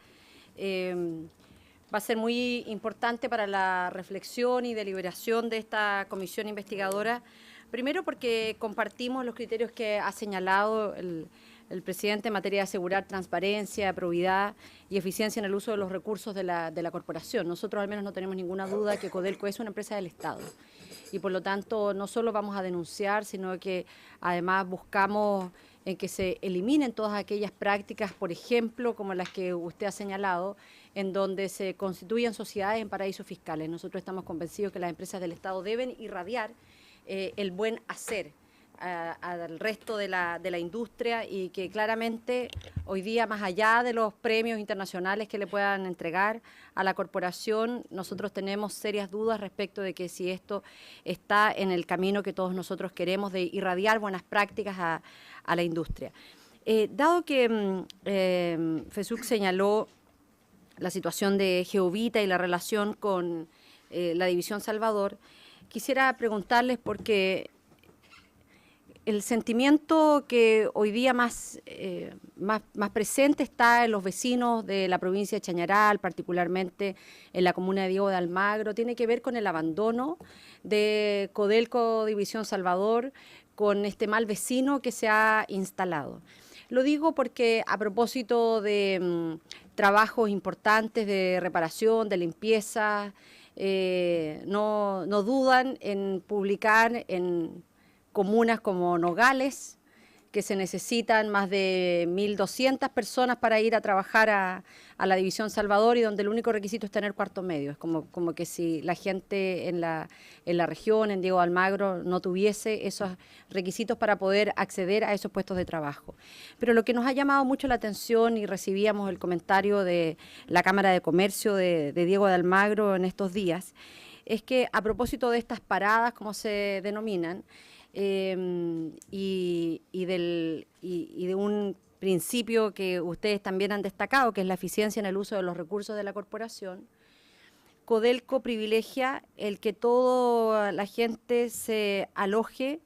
va a ser muy importante para la reflexión y deliberación de esta comisión investigadora. Primero porque compartimos los criterios que ha señalado el presidente en materia de asegurar transparencia, probidad y eficiencia en el uso de los recursos de la corporación. Nosotros al menos no tenemos ninguna duda que Codelco es una empresa del Estado y por lo tanto no solo vamos a denunciar, sino que además buscamos en que se eliminen todas aquellas prácticas, por ejemplo, como las que usted ha señalado, en donde se constituyen sociedades en paraísos fiscales. Nosotros estamos convencidos que las empresas del Estado deben irradiar el buen hacer al resto de la industria y que claramente hoy día, más allá de los premios internacionales que le puedan entregar a la corporación, nosotros tenemos serias dudas respecto de que si esto está en el camino que todos nosotros queremos de irradiar buenas prácticas a la industria. Dado que FESUC señaló la situación de Geovita y la relación con la División Salvador, quisiera preguntarles porque el sentimiento que hoy día más presente está en los vecinos de la provincia de Chañaral, particularmente en la comuna de Diego de Almagro, tiene que ver con el abandono de Codelco División Salvador, con este mal vecino que se ha instalado. Lo digo porque a propósito de trabajos importantes de reparación, de limpieza, no dudan en publicar en comunas como Nogales, que se necesitan más de 1.200 personas para ir a trabajar a la División Salvador y donde el único requisito es tener cuarto medio. Es como que si la gente en la región, en Diego de Almagro, no tuviese esos requisitos para poder acceder a esos puestos de trabajo. Pero lo que nos ha llamado mucho la atención, y recibíamos el comentario de la Cámara de Comercio de Diego de Almagro en estos días, es que a propósito de estas paradas, como se denominan, y de un principio que ustedes también han destacado, que es la eficiencia en el uso de los recursos de la corporación, Codelco privilegia el que toda la gente se aloje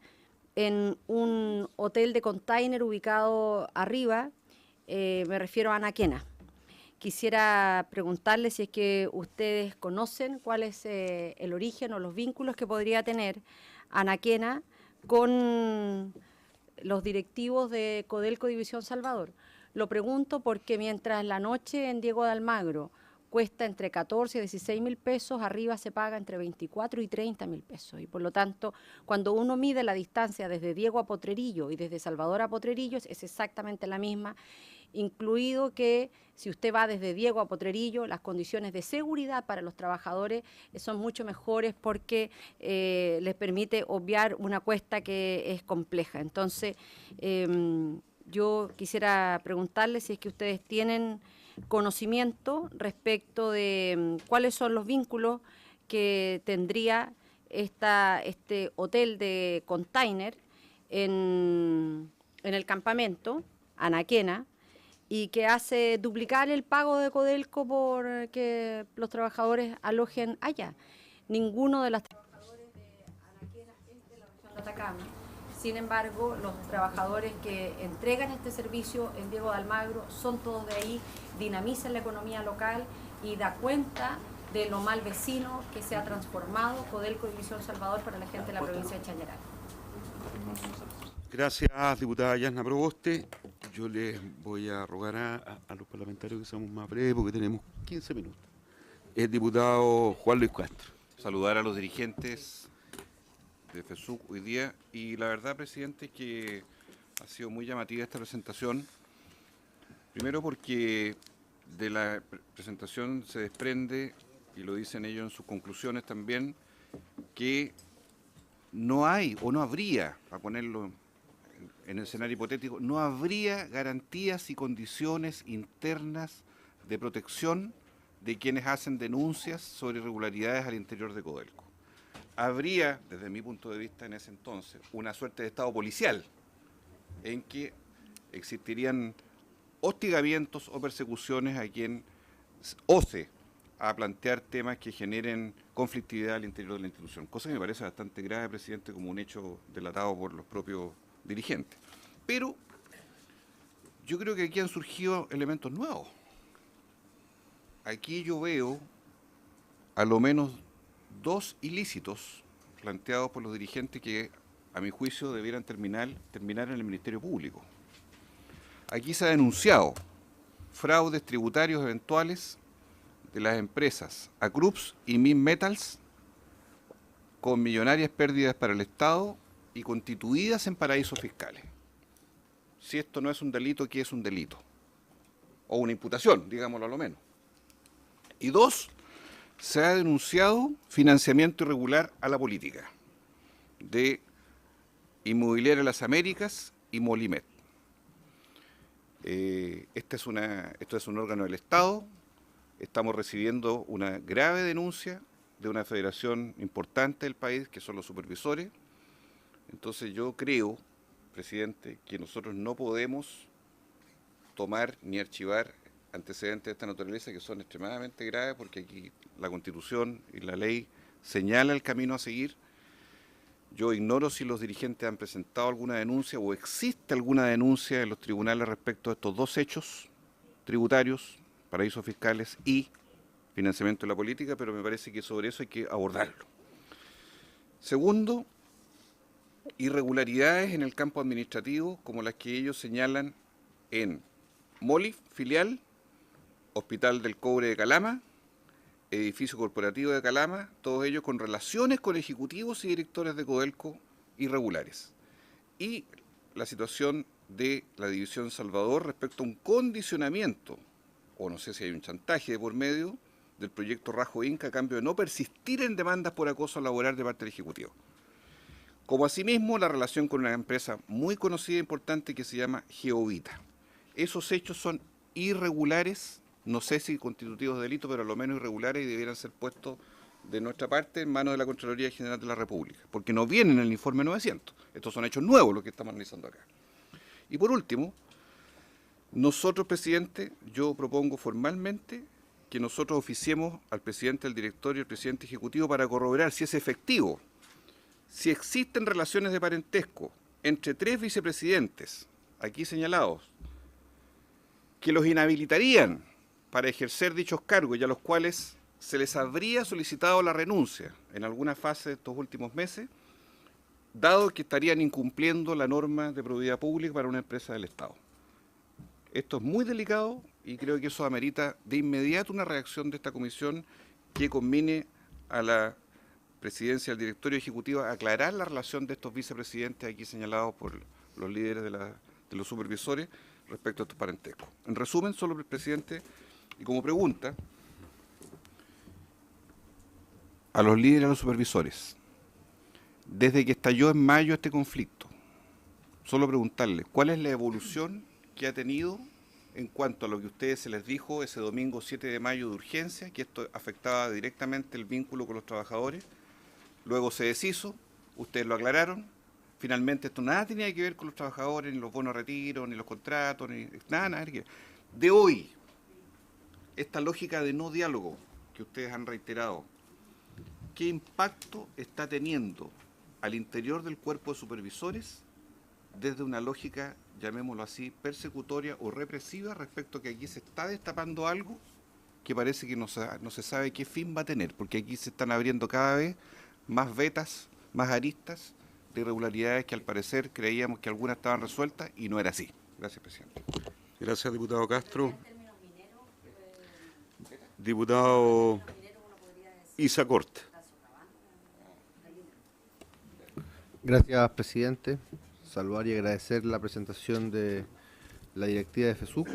en un hotel de container ubicado arriba, me refiero a Anaquena. Quisiera preguntarles si es que ustedes conocen cuál es el origen o los vínculos que podría tener Anaquena con los directivos de Codelco División Salvador. Lo pregunto porque mientras la noche en Diego de Almagro cuesta entre 14 y 16 mil pesos, arriba se paga entre 24 y 30 mil pesos. Y por lo tanto, cuando uno mide la distancia desde Diego a Potrerillo y desde Salvador a Potrerillo, es exactamente la misma, incluido que si usted va desde Diego a Potrerillo, las condiciones de seguridad para los trabajadores son mucho mejores porque les permite obviar una cuesta que es compleja. Entonces, yo quisiera preguntarles si es que ustedes tienen conocimiento respecto de cuáles son los vínculos que tendría este hotel de container en el campamento Anaquena, y que hace duplicar el pago de Codelco por que los trabajadores alojen allá. Ninguno de los trabajadores de Anaquera es de la región de Atacama. Sin embargo, los trabajadores que entregan este servicio en Diego de Almagro son todos de ahí, dinamizan la economía local y da cuenta de lo mal vecino que se ha transformado Codelco División Salvador para la gente de la provincia de Chañaral. Gracias, diputada Yasna Proboste. Yo les voy a rogar a los parlamentarios que seamos más breves porque tenemos 15 minutos. El diputado Juan Luis Castro. Saludar a los dirigentes de FESUC hoy día y la verdad, presidente, que ha sido muy llamativa esta presentación. Primero porque de la presentación se desprende, y lo dicen ellos en sus conclusiones también, que no hay o no habría, para ponerlo en el escenario hipotético, no habría garantías y condiciones internas de protección de quienes hacen denuncias sobre irregularidades al interior de Codelco. Habría, desde mi punto de vista en ese entonces, una suerte de estado policial en que existirían hostigamientos o persecuciones a quien ose a plantear temas que generen conflictividad al interior de la institución, cosa que me parece bastante grave, presidente, como un hecho delatado por los propios dirigentes. Pero yo creo que aquí han surgido elementos nuevos. Aquí yo veo a lo menos 2 ilícitos planteados por los dirigentes que, a mi juicio, debieran terminar en el Ministerio Público. Aquí se ha denunciado fraudes tributarios eventuales de las empresas Acrux y Minmetals con millonarias pérdidas para el Estado y constituidas en paraísos fiscales. Si esto no es un delito, ¿qué es un delito? O una imputación, digámoslo a lo menos. Y 2, se ha denunciado financiamiento irregular a la política de Inmobiliaria Las Américas y Molimet. Esto es un órgano del Estado. Estamos recibiendo una grave denuncia de una federación importante del país, que son los supervisores. Entonces yo creo, presidente, que nosotros no podemos tomar ni archivar antecedentes de esta naturaleza que son extremadamente graves, porque aquí la Constitución y la ley señala el camino a seguir. Yo ignoro si los dirigentes han presentado alguna denuncia o existe alguna denuncia en los tribunales respecto a estos 2 hechos tributarios, paraísos fiscales y financiamiento de la política, pero me parece que sobre eso hay que abordarlo. Segundo, irregularidades en el campo administrativo, como las que ellos señalan en Molif, filial, Hospital del Cobre de Calama, Edificio Corporativo de Calama, todos ellos con relaciones con ejecutivos y directores de Codelco irregulares. Y la situación de la División Salvador respecto a un condicionamiento, o no sé si hay un chantaje de por medio, del proyecto Rajo Inca a cambio de no persistir en demandas por acoso laboral de parte del Ejecutivo. Como asimismo la relación con una empresa muy conocida e importante que se llama Geovita. Esos hechos son irregulares, no sé si constitutivos de delito, pero a lo menos irregulares y debieran ser puestos de nuestra parte en manos de la Contraloría General de la República, porque no vienen en el informe 900. Estos son hechos nuevos los que estamos analizando acá. Y por último, nosotros, presidente, yo propongo formalmente que nosotros oficiemos al presidente del directorio y al presidente ejecutivo para corroborar si es efectivo, si existen relaciones de parentesco entre 3 vicepresidentes, aquí señalados, que los inhabilitarían para ejercer dichos cargos y a los cuales se les habría solicitado la renuncia en alguna fase de estos últimos meses, dado que estarían incumpliendo la norma de probidad pública para una empresa del Estado. Esto es muy delicado y creo que eso amerita de inmediato una reacción de esta comisión que conmine a la presidencia del directorio ejecutivo a aclarar la relación de estos vicepresidentes aquí señalados por los líderes de los supervisores respecto a estos parentescos. En resumen, solo el presidente, y como pregunta a los líderes y a los supervisores, desde que estalló en mayo este conflicto, solo preguntarles cuál es la evolución que ha tenido en cuanto a lo que a ustedes se les dijo ese domingo 7 de mayo de urgencia, que esto afectaba directamente el vínculo con los trabajadores. Luego se deshizo, ustedes lo aclararon, finalmente esto nada tenía que ver con los trabajadores, ni los bonos de retiro, ni los contratos, ni nada que ver. de hoy, esta lógica de no diálogo que ustedes han reiterado, ¿qué impacto está teniendo al interior del cuerpo de supervisores desde una lógica, llamémoslo así, persecutoria o represiva respecto a que aquí se está destapando algo que parece que no se sabe qué fin va a tener, porque aquí se están abriendo cada vez más vetas, más aristas de irregularidades que al parecer creíamos que algunas estaban resueltas y no era así. Gracias, presidente. Gracias, diputado Castro. Diputado Isacort. Gracias, presidente. Saludar y agradecer la presentación de la directiva de FESUC.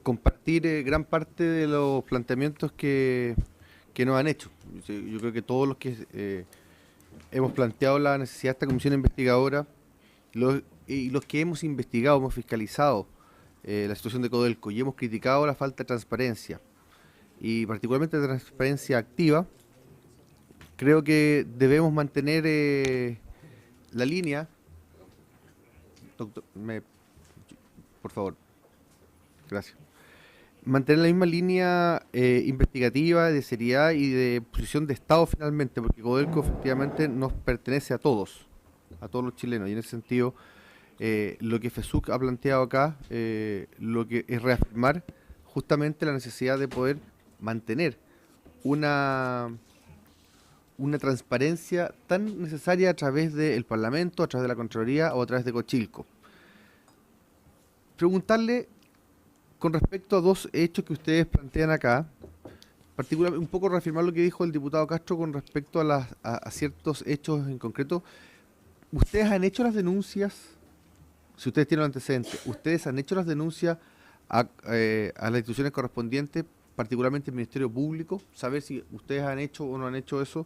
Compartir gran parte de los planteamientos que nos han hecho. Yo creo que todos los que hemos planteado la necesidad de esta comisión investigadora y los que hemos investigado, hemos fiscalizado la situación de Codelco y hemos criticado la falta de transparencia y particularmente de transparencia activa, creo que debemos mantener la línea. Doctor, por favor, gracias. Mantener la misma línea investigativa, de seriedad y de posición de Estado finalmente, porque Codelco efectivamente nos pertenece a todos los chilenos, y en ese sentido lo que FESUC ha planteado acá, lo que es reafirmar justamente la necesidad de poder mantener una transparencia tan necesaria a través del Parlamento, a través de la Contraloría o a través de Cochilco. Preguntarle con respecto a dos hechos que ustedes plantean acá, particularmente un poco reafirmar lo que dijo el diputado Castro con respecto a ciertos hechos en concreto. ¿Ustedes han hecho las denuncias? Si ustedes tienen antecedentes, ¿ustedes han hecho las denuncias a las instituciones correspondientes, particularmente el Ministerio Público? Saber si ustedes han hecho o no han hecho eso,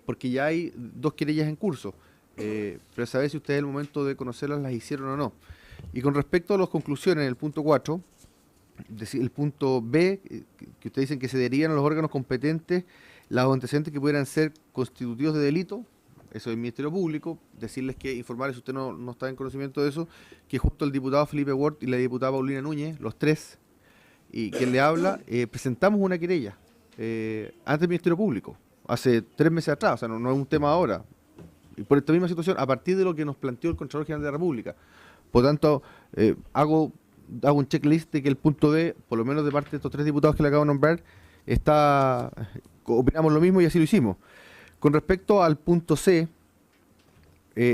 porque ya hay 2 querellas en curso, pero saber si ustedes en el momento de conocerlas las hicieron o no. Y con respecto a las conclusiones, en el punto 4, el punto B, que ustedes dicen que se derivan a los órganos competentes los antecedentes que pudieran ser constitutivos de delito, eso es el Ministerio Público, decirles que, informarles si usted no está en conocimiento de eso, que junto al diputado Felipe Ward y la diputada Paulina Núñez, los tres, y quien le habla, presentamos una querella ante el Ministerio Público, hace 3 meses atrás, o sea, no es un tema ahora, y por esta misma situación, a partir de lo que nos planteó el Contralor General de la República. Por tanto, hago un checklist de que el punto B, por lo menos de parte de estos 3 diputados que le acabo de nombrar, opinamos lo mismo y así lo hicimos. Con respecto al punto C,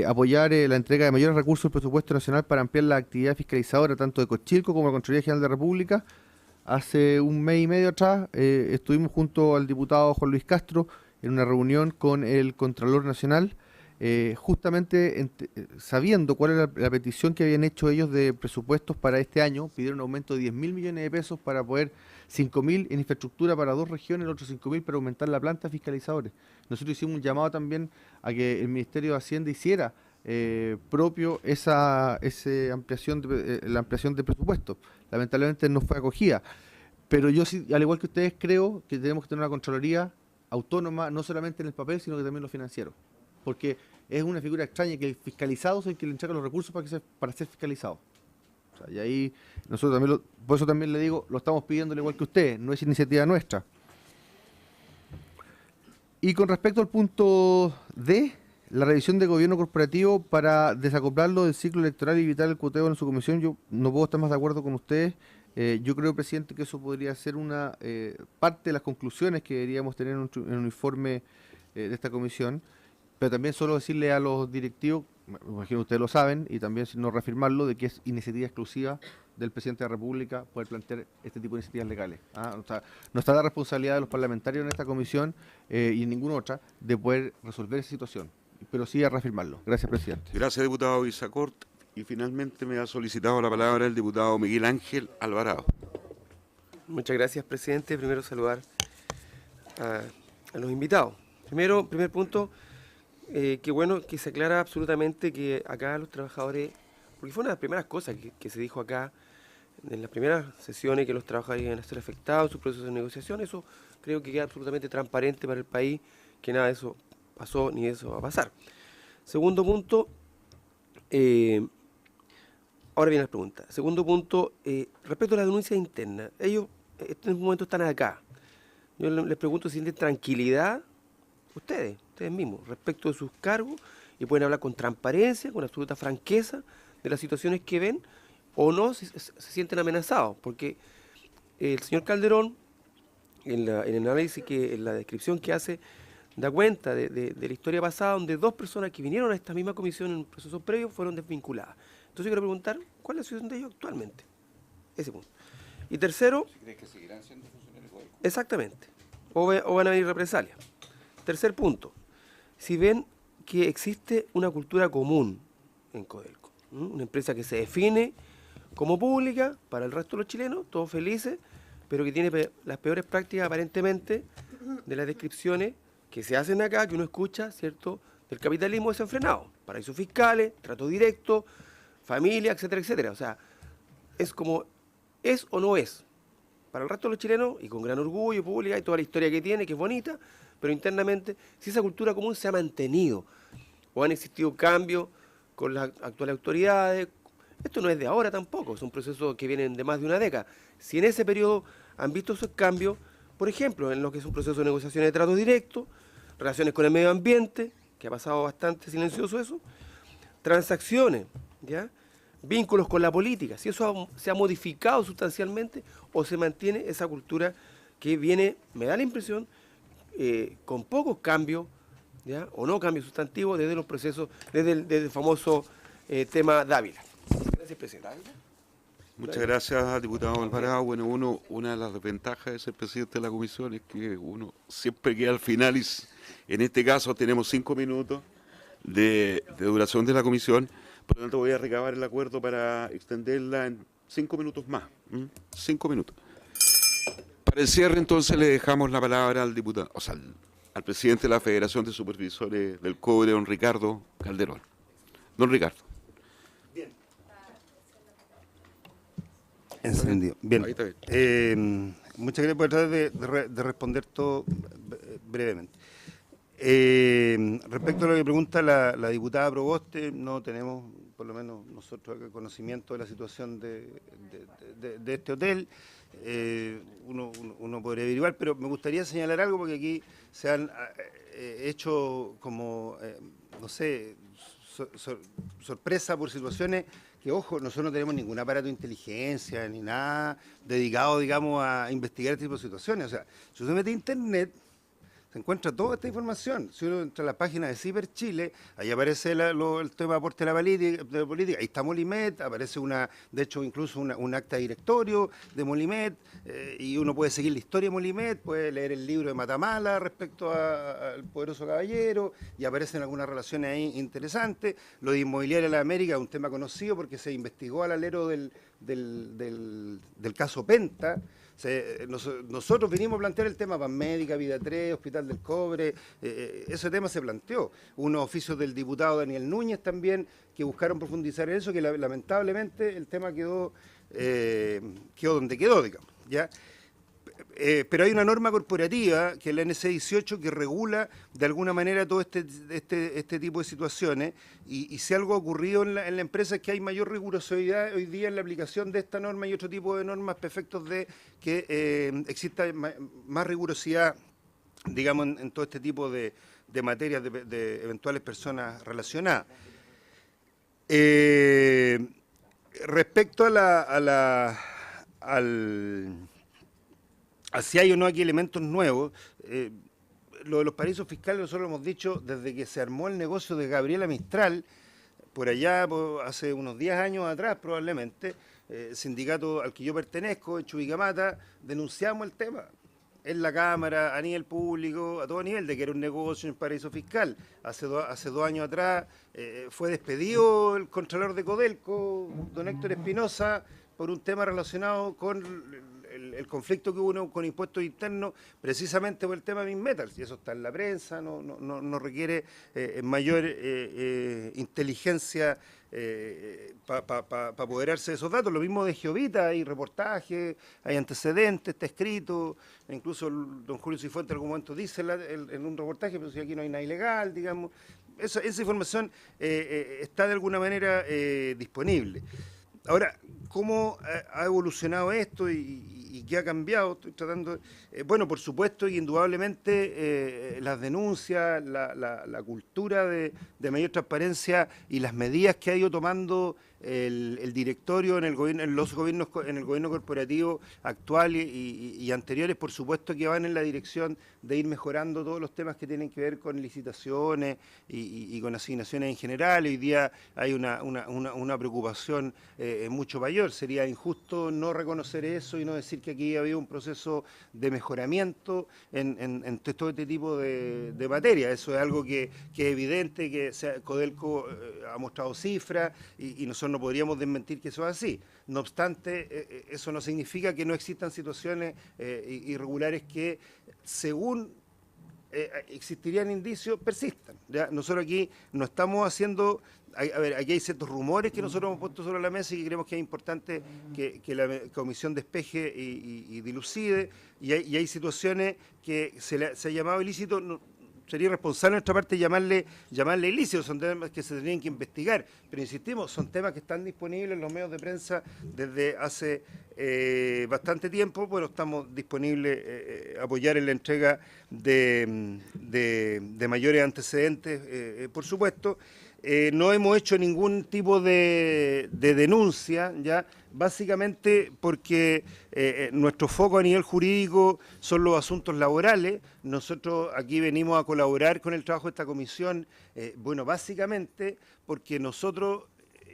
apoyar la entrega de mayores recursos al presupuesto nacional para ampliar la actividad fiscalizadora tanto de Cochilco como de la Contraloría General de la República. Hace 1 mes y medio atrás estuvimos junto al diputado Juan Luis Castro en una reunión con el Contralor Nacional, justamente sabiendo cuál era la petición que habían hecho ellos de presupuestos para este año. Pidieron un aumento de 10.000 millones de pesos para poder 5.000 en infraestructura para 2 regiones, el otro 5.000 para aumentar la planta de fiscalizadores. Nosotros hicimos un llamado también a que el Ministerio de Hacienda hiciera propio esa ampliación la ampliación de presupuesto. Lamentablemente no fue acogida, pero yo sí, al igual que ustedes, creo que tenemos que tener una Contraloría autónoma, no solamente en el papel, sino que también en lo financiero, porque es una figura extraña que el fiscalizado es el que le entrega los recursos para ser fiscalizado. O sea, y ahí nosotros también, por eso también le digo, lo estamos pidiendo al igual que ustedes, no es iniciativa nuestra. Y con respecto al punto D, la revisión de gobierno corporativo para desacoplarlo del ciclo electoral y evitar el cuoteo en su comisión, yo no puedo estar más de acuerdo con ustedes. Yo creo, presidente, que eso podría ser una parte de las conclusiones que deberíamos tener en un informe de esta comisión, pero también solo decirle a los directivos, me imagino que ustedes lo saben, y también no reafirmarlo, de que es iniciativa exclusiva del presidente de la República poder plantear este tipo de iniciativas legales. No está la responsabilidad de los parlamentarios en esta comisión y en ninguna otra de poder resolver esa situación, pero sí a reafirmarlo. Gracias, presidente. Gracias, diputado Isacort. Y finalmente me ha solicitado la palabra el diputado Miguel Ángel Alvarado. Muchas gracias, presidente. Primero saludar a los invitados. Primer punto, qué bueno que se aclara absolutamente que acá los trabajadores, porque fue una de las primeras cosas que se dijo acá en las primeras sesiones, que los trabajadores iban a ser afectados en su proceso de negociación. Eso creo que queda absolutamente transparente para el país, que nada de eso pasó ni de eso va a pasar. Segundo punto, Ahora viene la pregunta. Segundo punto, respecto a las denuncias internas. Ellos en este momento están acá. Yo les pregunto si sienten tranquilidad, ustedes mismos, respecto de sus cargos, y pueden hablar con transparencia, con absoluta franqueza de las situaciones que ven, o no se sienten amenazados, porque el señor Calderón, en el análisis, en la descripción que hace, da cuenta de la historia pasada, donde 2 personas que vinieron a esta misma comisión en procesos previos fueron desvinculadas. Entonces quiero preguntar, ¿cuál es la situación de ellos actualmente? Ese punto. Y tercero... ¿Crees que seguirán siendo funcionarios de Codelco? Exactamente. O van a venir represalias. Tercer punto. Si ven que existe una cultura común en Codelco, una empresa que se define como pública para el resto de los chilenos, todos felices, pero que tiene las peores prácticas aparentemente de las descripciones que se hacen acá, que uno escucha, ¿cierto?, del capitalismo desenfrenado. Paraísos fiscales, trato directo, familia, etcétera, etcétera. O sea, es como es o no es. Para el resto de los chilenos, y con gran orgullo pública y toda la historia que tiene, que es bonita, pero internamente, si esa cultura común se ha mantenido o han existido cambios con las actuales autoridades. Esto no es de ahora tampoco, es un proceso que viene de más de una década. Si en ese periodo han visto esos cambios, por ejemplo, en lo que es un proceso de negociaciones de trato directo, relaciones con el medio ambiente, que ha pasado bastante silencioso eso, transacciones, ¿ya?, vínculos con la política, si eso se ha modificado sustancialmente o se mantiene esa cultura que viene, me da la impresión, con pocos cambios, ¿ya?, o no cambios sustantivos desde los procesos, desde el famoso tema Dávila. Gracias, presidente. Muchas gracias, diputado Alvarado. Bueno, una de las desventajas de ser presidente de la comisión es que uno siempre queda al final y en este caso tenemos 5 minutos de duración de la comisión. Por lo tanto, voy a recabar el acuerdo para extenderla en 5 minutos más. 5 minutos. Para el cierre, entonces, le dejamos la palabra al diputado, o sea, al presidente de la Federación de Supervisores del Cobre, don Ricardo Calderón. Don Ricardo. Bien. Encendido. Bien. Ahí está bien. Muchas gracias por tratar de responder todo brevemente. Respecto a lo que pregunta la diputada Proboste, no tenemos, por lo menos nosotros, conocimiento de la situación de este hotel. Uno podría averiguar, pero me gustaría señalar algo porque aquí se han hecho como, no sé, sorpresa por situaciones que, ojo, nosotros no tenemos ningún aparato de inteligencia ni nada dedicado, digamos, a investigar este tipo de situaciones. O sea, si usted mete a internet, se encuentra toda esta información. Si uno entra a la página de Ciber Chile, ahí aparece el tema de aporte de la política, ahí está Molimet, aparece de hecho incluso un acta de directorio de Molimet, y uno puede seguir la historia de Molimet, puede leer el libro de Matamala respecto al poderoso caballero, y aparecen algunas relaciones ahí interesantes. Lo de Inmobiliaria de la América es un tema conocido porque se investigó al alero del caso Penta. Nosotros vinimos a plantear el tema Panmédica, Vida 3, Hospital del Cobre, ese tema se planteó. Unos oficios del diputado Daniel Núñez también, que buscaron profundizar en eso, que lamentablemente el tema quedó donde quedó, digamos, ¿ya? Pero hay una norma corporativa, que es la NC 18, que regula de alguna manera todo este tipo de situaciones, y si algo ha ocurrido en la empresa es que hay mayor rigurosidad hoy día en la aplicación de esta norma y otro tipo de normas para efectos de que exista más rigurosidad, digamos, en todo este tipo de materias de eventuales personas relacionadas. Respecto a si hay o no aquí elementos nuevos, lo de los paraísos fiscales nosotros lo hemos dicho desde que se armó el negocio de Gabriela Mistral, por allá hace unos 10 años atrás probablemente, sindicato al que yo pertenezco, en Chubicamata, denunciamos el tema en la Cámara, a nivel público, a todo nivel, de que era un negocio en el paraíso fiscal. Hace 2 años atrás fue despedido el contralor de Codelco, don Héctor Espinosa, por un tema relacionado con el conflicto que hubo con impuestos internos, precisamente por el tema de Minmetals, y eso está en la prensa, no requiere mayor inteligencia para apoderarse de esos datos. Lo mismo de Geovita, hay reportajes, hay antecedentes, está escrito, incluso don Julio Cifuentes en algún momento dice en un reportaje, pero si aquí no hay nada ilegal, digamos. Esa información está de alguna manera disponible. Ahora, ¿cómo ha evolucionado esto y qué ha cambiado? Estoy tratando, bueno, por supuesto y indudablemente las denuncias, la cultura de mayor transparencia y las medidas que ha ido tomando el directorio en el gobierno, en el gobierno corporativo actual y anteriores, por supuesto que van en la dirección de ir mejorando todos los temas que tienen que ver con licitaciones y con asignaciones en general. Hoy día hay una preocupación mucho mayor. Sería injusto no reconocer eso y no decir que aquí había un proceso de mejoramiento en todo este tipo de materia. Eso es algo que es evidente, que Codelco ha mostrado cifras y nosotros no podríamos desmentir que eso es así. No obstante, eso no significa que no existan situaciones irregulares que, según existirían indicios, persistan. ¿Ya? Nosotros aquí no estamos haciendo... A ver, aquí hay ciertos rumores que nosotros hemos puesto sobre la mesa y que creemos que es importante que la comisión despeje y dilucide, y hay situaciones que se ha llamado ilícito. No, sería responsable de nuestra parte llamarle ilícitos, son temas que se tendrían que investigar, pero insistimos, son temas que están disponibles en los medios de prensa desde hace bastante tiempo. Bueno, estamos disponibles a apoyar en la entrega de mayores antecedentes, por supuesto. No hemos hecho ningún tipo de denuncia, ¿ya? Básicamente porque nuestro foco a nivel jurídico son los asuntos laborales. Nosotros aquí venimos a colaborar con el trabajo de esta comisión, bueno, básicamente porque nosotros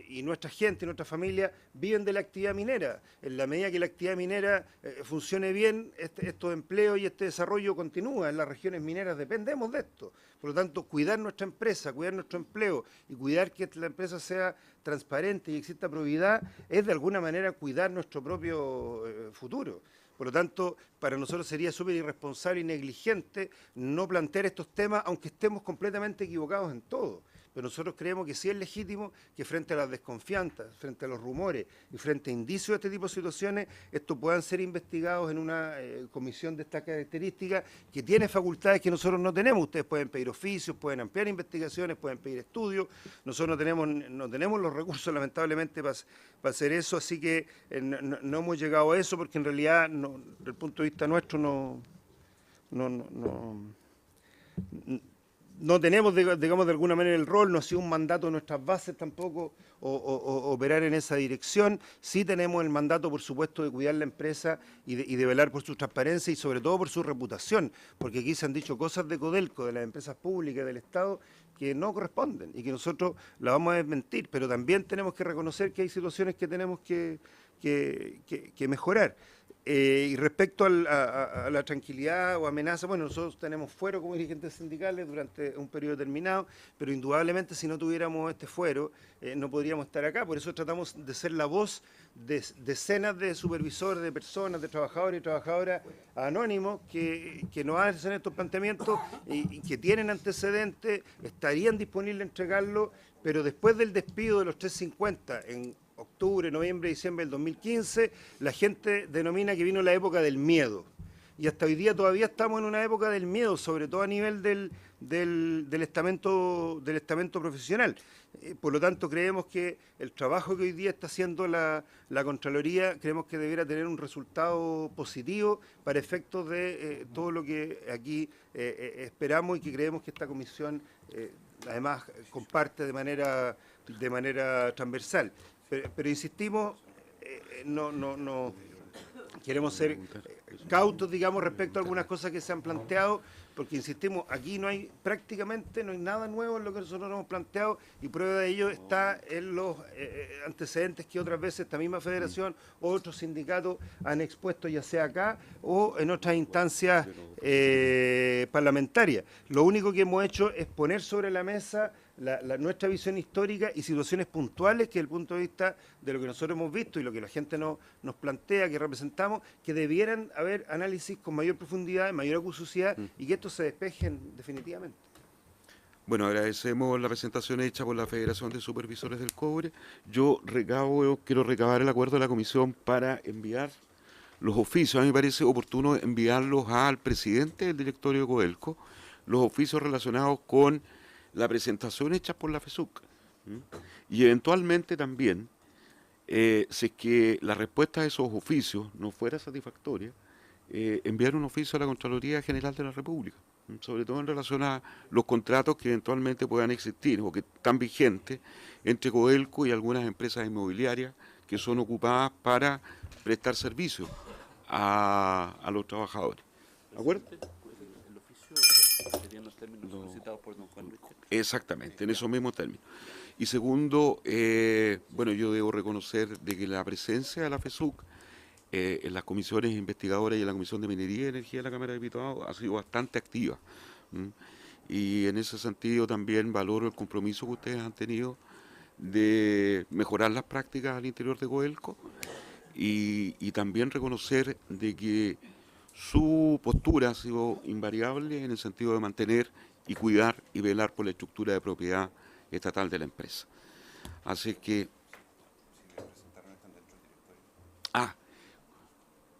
y nuestra gente y nuestra familia viven de la actividad minera. En la medida que la actividad minera funcione bien, estos empleos y este desarrollo continúa. En las regiones mineras dependemos de esto. Por lo tanto, cuidar nuestra empresa, cuidar nuestro empleo y cuidar que la empresa sea transparente y exista probidad es de alguna manera cuidar nuestro propio futuro. Por lo tanto, para nosotros sería súper irresponsable y negligente no plantear estos temas, aunque estemos completamente equivocados en todo. Pero nosotros creemos que sí es legítimo que frente a las desconfianzas, frente a los rumores y frente a indicios de este tipo de situaciones, estos puedan ser investigados en una comisión de estas características que tiene facultades que nosotros no tenemos. Ustedes pueden pedir oficios, pueden ampliar investigaciones, pueden pedir estudios. Nosotros no tenemos los recursos, lamentablemente, para hacer eso, así que no hemos llegado a eso porque en realidad, desde el punto de vista nuestro, no tenemos, digamos, de alguna manera el rol, no ha sido un mandato de nuestras bases tampoco operar en esa dirección. Sí tenemos el mandato, por supuesto, de cuidar la empresa y de velar por su transparencia y sobre todo por su reputación, porque aquí se han dicho cosas de Codelco, de las empresas públicas, del Estado, que no corresponden y que nosotros las vamos a desmentir, pero también tenemos que reconocer que hay situaciones que tenemos que mejorar. Y respecto a la tranquilidad o amenaza, bueno, nosotros tenemos fuero como dirigentes sindicales durante un periodo determinado, pero indudablemente si no tuviéramos este fuero no podríamos estar acá. Por eso tratamos de ser la voz de decenas de supervisores, de personas, de trabajadores y trabajadoras anónimos que nos hacen estos planteamientos y que tienen antecedentes, estarían disponibles a entregarlo, pero después del despido de los 350 en octubre, noviembre, diciembre del 2015, la gente denomina que vino la época del miedo. Y hasta hoy día todavía estamos en una época del miedo, sobre todo a nivel del estamento profesional. Por lo tanto, creemos que el trabajo que hoy día está haciendo la Contraloría, creemos que debiera tener un resultado positivo para efectos de todo lo que aquí esperamos y que creemos que esta comisión además comparte de manera transversal. Pero insistimos, no queremos ser cautos, digamos, respecto a algunas cosas que se han planteado, porque insistimos, aquí prácticamente no hay nada nuevo en lo que nosotros hemos planteado, y prueba de ello está en los antecedentes que otras veces esta misma federación o otros sindicatos han expuesto, ya sea acá o en otras instancias parlamentarias. Lo único que hemos hecho es poner sobre la mesa nuestra visión histórica y situaciones puntuales que desde el punto de vista de lo que nosotros hemos visto y lo que la gente nos plantea, que representamos, que debieran haber análisis con mayor profundidad, mayor acuciosidad y que estos se despejen definitivamente. Bueno, agradecemos la presentación hecha por la Federación de Supervisores del Cobre. Yo quiero recabar el acuerdo de la comisión para enviar los oficios. A mí me parece oportuno enviarlos al presidente del directorio de Codelco, los oficios relacionados con la presentación hecha por la FESUC. Y eventualmente también si es que la respuesta a esos oficios no fuera satisfactoria, enviar un oficio a la Contraloría General de la República, sobre todo en relación a los contratos que eventualmente puedan existir o que están vigentes entre Codelco y algunas empresas inmobiliarias que son ocupadas para prestar servicios a los trabajadores. ¿De acuerdo? El oficio serían los términos solicitados por don Juan Richard. Exactamente, en esos mismos términos. Y segundo, bueno, yo debo reconocer de que la presencia de la FESUC en las comisiones investigadoras y en la Comisión de Minería y Energía de la Cámara de Diputados ha sido bastante activa. Y en ese sentido también valoro el compromiso que ustedes han tenido de mejorar las prácticas al interior de Codelco y también reconocer de que su postura ha sido invariable en el sentido de mantener y cuidar y velar por la estructura de propiedad estatal de la empresa. Así que...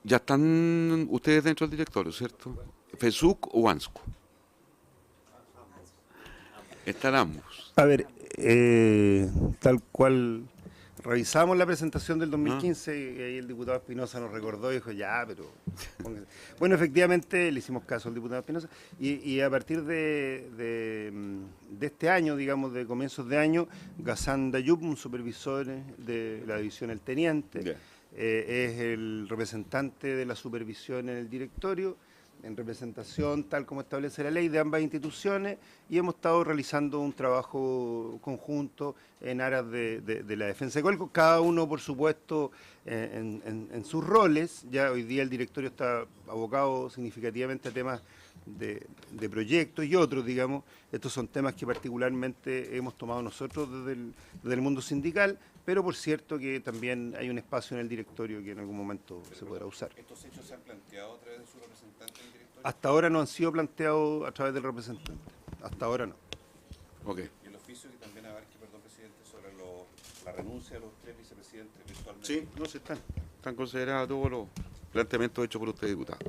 ya están ustedes dentro del directorio, ¿cierto? ¿FESUC o ANSCO? Están ambos. A ver, tal cual revisamos la presentación del 2015 y ahí el diputado Espinosa nos recordó y dijo, ya, pero... póngase. Bueno, efectivamente le hicimos caso al diputado Espinosa y a partir de este año, digamos, de comienzos de año, Ghassan Dayub, un supervisor de la división El Teniente, es el representante de la supervisión en el directorio, en representación tal como establece la ley de ambas instituciones, y hemos estado realizando un trabajo conjunto en aras de la defensa de Codelco, cada uno por supuesto en sus roles. Ya hoy día el directorio está abocado significativamente a temas de proyectos y otros, digamos. Estos son temas que particularmente hemos tomado nosotros desde el mundo sindical, pero por cierto que también hay un espacio en el directorio que en algún momento se podrá usar. ¿Estos hechos se han planteado a través de su representante en el directorio? Hasta ahora no han sido planteados a través del representante. Hasta ahora no. Ok. Y el oficio que también abarque, perdón, presidente, sobre la renuncia de los 3 vicepresidentes virtualmente. Sí, no se están considerados todos los planteamientos hechos por usted, diputado.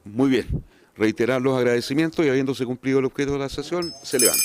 Muy bien. Reiterar los agradecimientos y habiéndose cumplido el objeto de la sesión, se levanta.